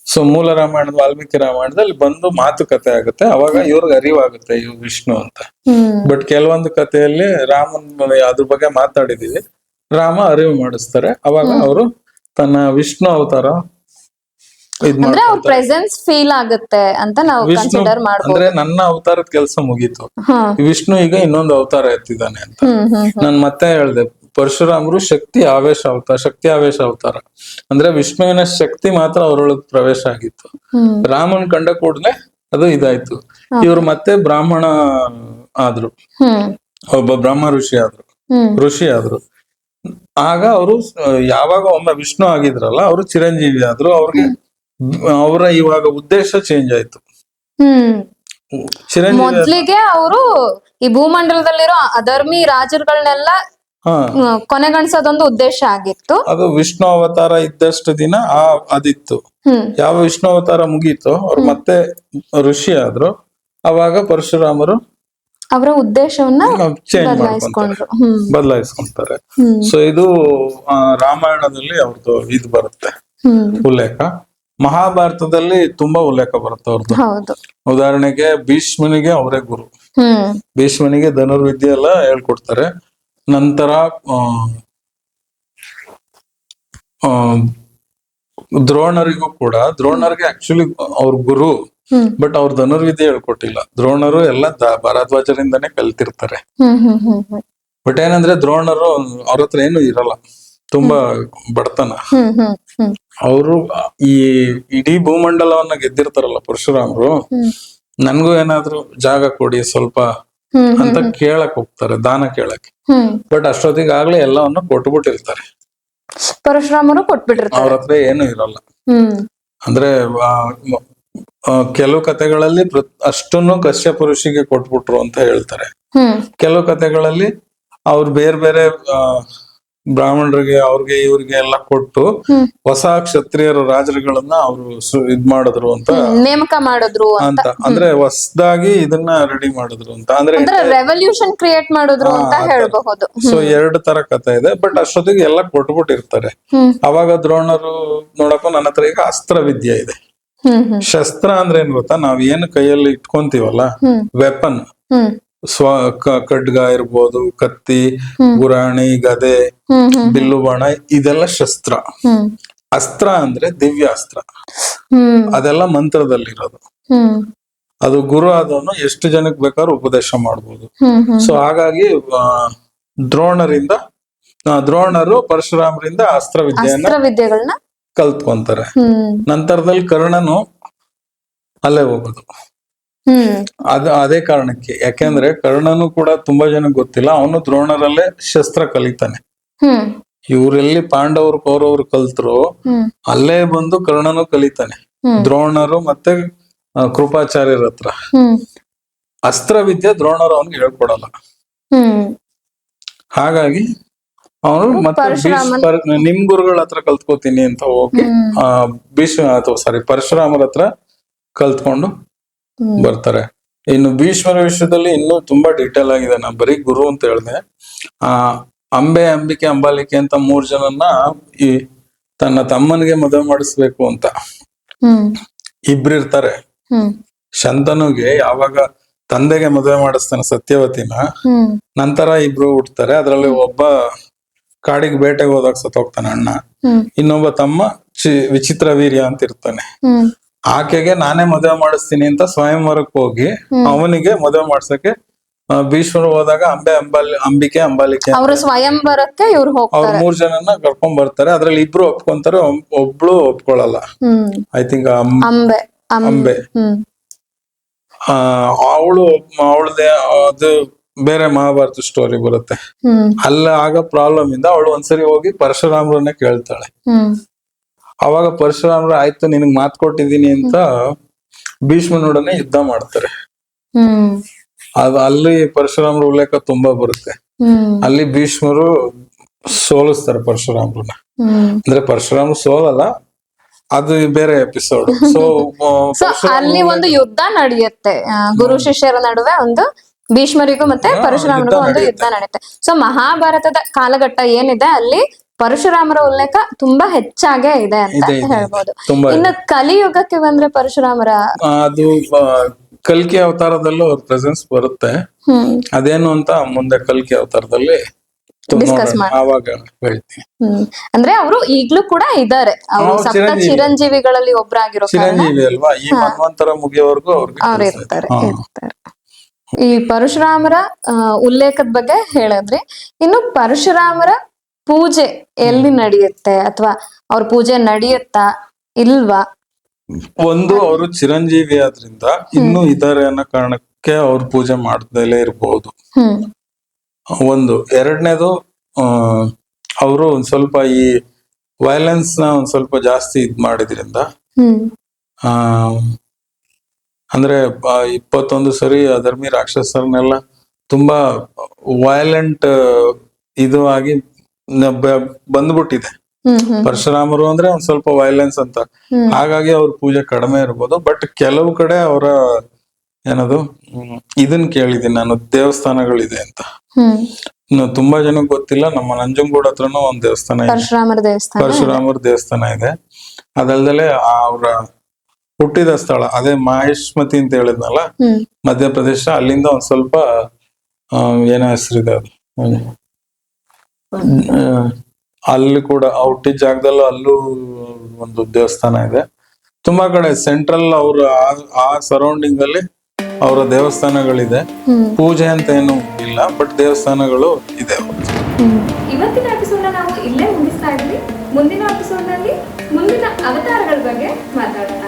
ಸೊ ಮೂಲ ರಾಮಾಯಣದ ವಾಲ್ಮೀಕಿ ರಾಮಾಯಣದಲ್ಲಿ ಬಂದು ಮಾತುಕತೆ ಆಗುತ್ತೆ, ಅವಾಗ ಇವ್ರಿಗೆ ಅರಿವಾಗುತ್ತೆ ಇವ್ ವಿಷ್ಣು ಅಂತ. ಬಟ್ ಕೆಲವೊಂದು ಕಥೆಯಲ್ಲಿ ರಾಮನ್ ಅದ್ರ ಬಗ್ಗೆ ಮಾತಾಡಿದೀವಿ, ರಾಮ ಅರಿವು ಮಾಡಿಸ್ತಾರೆ, ಅವಾಗ ಅವರು ತನ್ನ ವಿಷ್ಣು ಅವತಾರ ಇದ್ ಅಂದ್ರೆ ಅವ್ರ ಮಾಡ್ತಾರೆ. ಪ್ರೆಸೆನ್ಸ್ ಫೀಲ್ ಆಗುತ್ತೆ ಅಂತ ನಾವು ವಿಷ್ಣು ಕನ್ಸಿಡರ್ ಮಾಡ್ಬೋದು. ಅಂದ್ರೆ ನನ್ನ ಅವತಾರದ ಕೆಲಸ ಮುಗೀತು, ವಿಷ್ಣು ಈಗ ಇನ್ನೊಂದು ಅವತಾರ ಎತ್ತಿದ್ದಾನೆ ಅಂತ. ನಾನ್ ಮತ್ತೆ ಹೇಳ್ದೆ, ಪರಶುರಾಮರು ಶಕ್ತಿ ಆವೇಶ ಅವತಾರ ಅಂದ್ರೆ ವಿಷ್ಣುವಿನ ಶಕ್ತಿ ಮಾತ್ರ ಅವರೊಳಗೆ ಪ್ರವೇಶ ಆಗಿತ್ತು. ರಾಮನ್ ಕಂಡ ಕೂಡಲೇ ಅದು ಇದಾಯ್ತು. ಇವ್ರು ಮತ್ತೆ ಬ್ರಾಹ್ಮಣ ಆದ್ರು, ಒಬ್ಬ ಬ್ರಹ್ಮ ಋಷಿ ಆದ್ರು. ಆಗ ಅವರು ಯಾವಾಗ ಒಮ್ಮೆ ವಿಷ್ಣು ಆಗಿದ್ರಲ್ಲ, ಅವರು ಚಿರಂಜೀವಿ ಆದ್ರು. ಅವರ ಇವಾಗ ಉದ್ದೇಶ ಚೇಂಜ್ ಆಯ್ತು. ಚಿರಂಜೀವಿ ಮೊದ್ಲಿಗೆ ಅವರು ಈ ಭೂಮಂಡಲದಲ್ಲಿರೋ ಅಧರ್ಮಿ ರಾಜರುಗಳನ್ನೆಲ್ಲ ಕೊನೆಗಣಿಸೋದೊಂದು ಉದ್ದೇಶ ಆಗಿತ್ತು. ಅದು ವಿಷ್ಣು ಅವತಾರ ಇದ್ದಷ್ಟು ದಿನ ಅದಿತ್ತು. ಯಾವ ವಿಷ್ಣು ಅವತಾರ ಮುಗೀತೋ ಅವ್ರು ಮತ್ತೆ ಋಷಿ ಆದ್ರು, ಅವಾಗ ಪರಶುರಾಮರು ಅವರ ಉದ್ದೇಶವನ್ನ ಚೇಂಜ್ ಬದಲಾಯಿಸ್ಕೊಂತಾರೆ. ಸೊ ಇದು ರಾಮಾಯಣದಲ್ಲಿ ಅವ್ರದ್ದು ಇದು ಬರುತ್ತೆ ಉಲ್ಲೇಖ. ಮಹಾಭಾರತದಲ್ಲಿ ತುಂಬಾ ಉಲ್ಲೇಖ ಬರುತ್ತೆ ಅವ್ರದ್ದು. ಉದಾಹರಣೆಗೆ ಭೀಷ್ಮನಿಗೆ ಅವರೇ ಗುರು. ಭೀಷ್ಮನಿಗೆ ಧನುರ್ವಿದ್ಯೆ ಎಲ್ಲ ಹೇಳ್ಕೊಡ್ತಾರೆ. ನಂತರ ದ್ರೋಣರಿಗೂ ಕೂಡ, ದ್ರೋಣರ್ಗೆ ಆಕ್ಚುಲಿ ಅವ್ರ ಗುರು, ಬಟ್ ಅವ್ರ ಧನುರ್ವಿದ್ಯೆ ಹೇಳ್ಕೊಟ್ಟಿಲ್ಲ. ದ್ರೋಣರು ಎಲ್ಲ ಭರದ್ವಾಜರಿಂದಾನೇ ಕಲ್ತಿರ್ತಾರೆ. ಬಟ್ ಏನಂದ್ರೆ ದ್ರೋಣರು ಅವ್ರ ಹತ್ರ ಏನು ಇರಲ್ಲ, ತುಂಬಾ ಬಡತನ. ಅವರು ಈ ಇಡೀ ಭೂಮಂಡಲವನ್ನ ಗೆದ್ದಿರ್ತಾರಲ್ಲ ಪರಶುರಾಮರು, ನನ್ಗೂ ಏನಾದ್ರು ಜಾಗ ಕೊಡಿ ಸ್ವಲ್ಪ ಅಂತ ಕೇಳಕ್ ಹೋಗ್ತಾರೆ, ದಾನ ಕೇಳಕ್ಕೆ. ಬಟ್ ಅಷ್ಟೊತ್ತಿಗೆ ಆಗ್ಲೇ ಎಲ್ಲವನ್ನು ಕೊಟ್ಬಿಟ್ಟಿರ್ತಾರೆ, ಪರಶುರಾಮರು ಕೊಟ್ಬಿಟ್ಟಿರ್ತಾರೆ. ಅವ್ರ ಹತ್ರ ಏನು ಇರಲ್ಲ. ಅಂದ್ರೆ ಕೆಲವು ಕಥೆಗಳಲ್ಲಿ ಅಷ್ಟನ್ನು ಕಶ್ಯಪ ಋಷಿಗೆ ಕೊಟ್ಬಿಟ್ರು ಅಂತ ಹೇಳ್ತಾರೆ. ಕೆಲವು ಕಥೆಗಳಲ್ಲಿ ಅವ್ರು ಬೇರೆ ಬೇರೆ ಬ್ರಾಹ್ಮಣರಿಗೆ, ಅವ್ರಿಗೆ ಇವ್ರಿಗೆ ಎಲ್ಲ ಕೊಟ್ಟು ಹೊಸ ಕ್ಷತ್ರಿಯರ ರಾಜರುಗಳನ್ನ ಅವರು ಇದ್ ಮಾಡಿದ್ರು ಅಂತ, ನೇಮಕ ಮಾಡಿದ್ರು ಅಂತ. ಅಂದ್ರೆ ಹೊಸದಾಗಿ ಇದನ್ನ ರೆಡಿ ಮಾಡಿದ್ರು ಅಂತ, ಅಂದ್ರೆ ರೆವಲ್ಯೂಷನ್ ಕ್ರಿಯೇಟ್ ಮಾಡಿದ್ರು ಅಂತ ಹೇಳ್ಬಹುದು. ಸೊ 2 ತರ ಕಥೆ ಇದೆ. ಬಟ್ ಅಷ್ಟೊತ್ತಿಗೆ ಎಲ್ಲ ಕೊಟ್ಬಿಟ್ಟಿರ್ತಾರೆ. ಅವಾಗ ದ್ರೋಣರು ನೋಡಪ್ಪ, ನನ್ನ ಹತ್ರ ಈಗ ಅಸ್ತ್ರ ವಿದ್ಯೆ ಇದೆ. ಶಸ್ತ್ರ ಅಂದ್ರೆ ಏನ್ ಗೊತ್ತಾ, ನಾವ್ ಏನು ಕೈಯಲ್ಲಿ ಇಟ್ಕೊಂತೀವಲ್ಲ, ವೆಪನ್, ಖಡ್ಗ ಇರ್ಬೋದು, ಕತ್ತಿ, ಗುರಾಣಿ, ಗದೆ, ಬಿಲ್ಲು ಬಾಣ, ಇದೆಲ್ಲ ಶಸ್ತ್ರ. ಅಸ್ತ್ರ ಅಂದ್ರೆ ದಿವ್ಯ ಅಸ್ತ್ರ, ಅದೆಲ್ಲ ಮಂತ್ರದಲ್ಲಿರೋದು. ಅದು ಗುರು ಆದವನು ಎಷ್ಟು ಜನಕ್ಕೆ ಬೇಕಾದ್ರೂ ಉಪದೇಶ ಮಾಡ್ಬೋದು. ಸೊ ಹಾಗಾಗಿ ದ್ರೋಣರು ಪರಶುರಾಮರಿಂದ ಅಸ್ತ್ರ ವಿದ್ಯೆಗಳನ್ನ ಕಲ್ತ್ಕೊಂತಾರೆ. ನಂತರದಲ್ಲಿ ಕರ್ಣನು ಅಲ್ಲೇ ಹೋಗೋದು. ಅದೇ ಕಾರಣಕ್ಕೆ, ಯಾಕೆಂದ್ರೆ ಕರ್ಣನು ಕೂಡ ತುಂಬಾ ಜನಕ್ಕೆ ಗೊತ್ತಿಲ್ಲ, ಅವನು ದ್ರೋಣರಲ್ಲೇ ಶಸ್ತ್ರ ಕಲಿತಾನೆ. ಇವರೆಲ್ಲಿ ಪಾಂಡವರು ಕೌರವರು ಕಲ್ತರು, ಅಲ್ಲೇ ಬಂದು ಕರ್ಣನು ಕಲಿತಾನೆ. ದ್ರೋಣರು ಮತ್ತೆ ಕೃಪಾಚಾರ್ಯರ ಹತ್ರ ಅಸ್ತ್ರ ವಿದ್ಯೆ ದ್ರೋಣರು ಅವನಿಗೆ ಹೇಳ್ಕೊಡಲ್ಲ. ಹಾಗಾಗಿ ಅವನು ಮತ್ತೆ ನಿಮ್ ಗುರುಗಳ ಹತ್ರ ಕಲ್ತ್ಕೋತೀನಿ ಅಂತ ಹೋಗಿ ಪರಶುರಾಮರ ಹತ್ರ ಕಲ್ತ್ಕೊಂಡು ಬರ್ತಾರೆ. ಇನ್ನು ಭೀಷ್ಮರ ವಿಷಯದಲ್ಲಿ ಇನ್ನೂ ತುಂಬಾ ಡೀಟೇಲ್ ಆಗಿದೆ. ನಾ ಬರೀ ಗುರು ಅಂತ ಹೇಳಿದೆ. ಅಂಬಿಕೆ, ಅಂಬಾಲಿಕೆ ಅಂತ 3 ಜನನ್ನ ಈ ತನ್ನ ತಮ್ಮನಿಗೆ ಮದುವೆ ಮಾಡಿಸ್ಬೇಕು ಅಂತ ಇಬ್ರಿರ್ತಾರೆ. ಶಂತನುಗೆ ಯಾವಾಗ ತಂದೆಗೆ ಮದುವೆ ಮಾಡಿಸ್ತಾನೆ ಸತ್ಯವತಿನ, ನಂತರ ಇಬ್ರು ಹುಡ್ತಾರೆ. ಅದ್ರಲ್ಲಿ ಒಬ್ಬ ಕಾಡಿಗೆ ಬೇಟೆಗೆ ಹೋದಾಗ ಸತ್ತೋಗ್ತಾನೆ ಅಣ್ಣ, ಇನ್ನೊಬ್ಬ ತಮ್ಮ ವಿಚಿತ್ರ ವೀರ್ಯ ಅಂತ ಇರ್ತಾನೆ. ಆಕೆಗೆ ನಾನೇ ಮದುವೆ ಮಾಡಿಸ್ತೀನಿ ಅಂತ ಸ್ವಯಂವರಕ್ಕೆ ಹೋಗಿ ಅವನಿಗೆ ಮದುವೆ ಮಾಡ್ಸಕ್ಕೆ ಭೀಷ್ಮರು ಹೋದಾಗ ಅಂಬಿಕೆ, ಅಂಬಾಲಿಕೆ ಅವ್ರ ಸ್ವಯಂವರಕ್ಕೆ ಇವ್ರು ಅವ್ರ 3 ಜನನ್ನ ಕರ್ಕೊಂಡ್ ಬರ್ತಾರೆ. ಅದ್ರಲ್ಲಿ ಇಬ್ರು ಒಪ್ಕೊಂತಾರೆ, ಒಬ್ಳು ಒಪ್ಕೊಳಲ್ಲ. ಐ ಥಿಂಕ್ ಅಂಬೆ ಅವಳದೇ ಅದು ಬೇರೆ ಮಹಾಭಾರತ ಸ್ಟೋರಿ ಬರುತ್ತೆ. ಅಲ್ಲ ಆಗ ಪ್ರಾಬ್ಲಮ್ ಇಂದ ಅವಳು ಒಂದ್ಸರಿ ಹೋಗಿ ಪರಶುರಾಮರನ್ನೇ ಕೇಳ್ತಾಳೆ. ಅವಾಗ ಪರಶುರಾಮರು ಆಯ್ತು ನಿನಗ್ ಮಾತ್ ಕೊಟ್ಟಿದ್ದೀನಿ ಅಂತ ಭೀಷ್ಮನೊಡನೆ ಯುದ್ಧ ಮಾಡ್ತಾರೆ. ಅಲ್ಲಿ ಪರಶುರಾಮರ ಉಲ್ಲೇಖ ತುಂಬಾ ಬರುತ್ತೆ. ಅಲ್ಲಿ ಭೀಷ್ಮರು ಸೋಲಿಸ್ತಾರೆ ಪರಶುರಾಮರನ್ನ. ಅಂದ್ರೆ ಪರಶುರಾಮ ಸೋಲಲ್ಲ, ಅದು ಬೇರೆ ಎಪಿಸೋಡ್. ಸೊ ಅಲ್ಲಿ ಒಂದು ಯುದ್ಧ ನಡೆಯುತ್ತೆ ಗುರು ಶಿಷ್ಯರ ನಡುವೆ, ಒಂದು ಭೀಷ್ಮರಿಗೂ ಮತ್ತೆ ಪರಶುರಾಮರಿಗೂ ಒಂದು ಯುದ್ಧ ನಡೆಯುತ್ತೆ. ಸೊ ಮಹಾಭಾರತದ ಕಾಲಘಟ್ಟ ಏನಿದೆ ಅಲ್ಲಿ ಪರಶುರಾಮರ ಉಲ್ಲೇಖ ತುಂಬಾ ಹೆಚ್ಚಾಗೇ ಇದೆ ಅಂತ ಇದೆ, ಇದೆ, ಹೇಳ್ಬೋದು. ತುಂಬಾ ಇನ್ನು ಕಲಿಯುಗಕ್ಕೆ ಬಂದ್ರೆ ಪರಶುರಾಮರ ಅದು ಕಲ್ಕಿ ಅವತಾರದಲ್ಲೂ ಅವ್ರ ಪ್ರೆಸೆನ್ಸ್ ಬರುತ್ತೆ. ಅದೇನು ಅಂತ ಮುಂದೆ ಕಲ್ಕಿ ಅವತಾರದಲ್ಲಿ ಡಿಸ್ಕಸ್ ನೋಡೋಣ, ಆವಾಗ ಹೇಳ್ತೀನಿ. ಅಂದ್ರೆ ಅವರು ಈಗ್ಲೂ ಕೂಡ ಇದ್ದಾರೆ, ಅವರು ಸಪ್ತ ಚಿರಂಜೀವಿಗಳಲ್ಲಿ ಒಬ್ರಾಗಿರೋ ಚಿರಂಜೀವಿ ಅಲ್ವಾ, ಈ ಮನ್ವಂತರ ಮುಗಿಯೋವರೆಗೂ ಅವ್ರು ಅವ್ರಿಗೆ ಇರ್ತಾರೆ. ಈ ಪರಶುರಾಮರ ಉಲ್ಲೇಖದ ಬಗ್ಗೆ ಹೇಳಿದ್ರಿ. ಇನ್ನು ಪರಶುರಾಮರ ಪೂಜೆ ಎಲ್ಲಿ ನಡೆಯುತ್ತೆ, ಅಥವಾ ಅವ್ರ ಪೂಜೆ ನಡೆಯುತ್ತಾ ಇಲ್ವಾ? ಒಂದು, ಅವರು ಚಿರಂಜೀವಿ ಆದ್ರಿಂದ ಇನ್ನೂ ಇದಾರೆ ಅನ್ನೋ ಕಾರಣಕ್ಕೆ ಅವ್ರ ಪೂಜೆ ಮಾಡ್ದಲೇ ಇರಬಹುದು. ಒಂದು. ಎರಡನೇದು, ಅವರು ಒಂದ್ ಸ್ವಲ್ಪ ಈ ವೈಲೆನ್ಸ್ ನ ಒಂದ್ ಸ್ವಲ್ಪ ಜಾಸ್ತಿ ಇದ್ ಮಾಡಿದ್ರಿಂದ, ಅಂದ್ರೆ 21 ಸರಿ ಅಧರ್ಮಿ ರಾಕ್ಷಸರನ್ನೆಲ್ಲ ತುಂಬಾ ವೈಲೆಂಟ್ ಇದು ಆಗಿ ಬಂದ್ಬಿಟ್ಟಿದೆ. ಪರಶುರಾಮರು ಅಂದ್ರೆ ಒಂದ್ ಸ್ವಲ್ಪ ವೈಲೆನ್ಸ್ ಅಂತ, ಹಾಗಾಗಿ ಅವ್ರ ಪೂಜೆ ಕಡಿಮೆ ಇರ್ಬೋದು. ಬಟ್ ಕೆಲವು ಕಡೆ ಅವರ ಏನದು ಇದನ್ ಕೇಳಿದೀನಿ ನಾನು, ದೇವಸ್ಥಾನಗಳಿದೆ ಅಂತ. ತುಂಬಾ ಜನಕ್ಕೆ ಗೊತ್ತಿಲ್ಲ, ನಮ್ಮ ನಂಜನಗೂಡು ಹತ್ರನೂ ಒಂದ್ ದೇವಸ್ಥಾನ ಇದೆ, ಪರಶುರಾಮರ ದೇವಸ್ಥಾನ ಇದೆ. ಅದಲ್ದಲೆ ಅವ್ರ ಹುಟ್ಟಿದ ಸ್ಥಳ ಅದೇ ಮಹೇಶ್ಮತಿ ಅಂತ ಹೇಳಿದ್ನಲ್ಲ, ಮಧ್ಯಪ್ರದೇಶ, ಅಲ್ಲಿಂದ ಒಂದ್ ಸ್ವಲ್ಪ ಏನೋ ಹೆಸರಿದೆ ಅದು, ಅಲ್ಲಿ ಕೂಡ ಹುಟ್ಟಿದ ಜಾಗದಲ್ಲೂ ಅಲ್ಲೂ ಒಂದು ದೇವಸ್ಥಾನ ಇದೆ. ತುಂಬಾ ಕಡೆ ಸೆಂಟ್ರಲ್ ಅವ್ರ ಆ ಸರೌಂಡಿಂಗ್ ಅಲ್ಲಿ ಅವರ ದೇವಸ್ಥಾನಗಳಿದೆ. ಪೂಜೆ ಅಂತ ಏನು ಇಲ್ಲ, ಬಟ್ ದೇವಸ್ಥಾನಗಳು ಇದೆ. ಇವತ್ತಿನ ಎಪಿಸೋಡ್ ನಾವು ಇಲ್ಲೇ ಮುಗಿಸ್ತಾ ಇದ್ವಿ. ಮುಂದಿನ ಎಪಿಸೋಡ್ ನಲ್ಲಿ ಮುಂದಿನ ಅವತಾರಗಳ ಬಗ್ಗೆ ಮಾತಾಡೋಣ.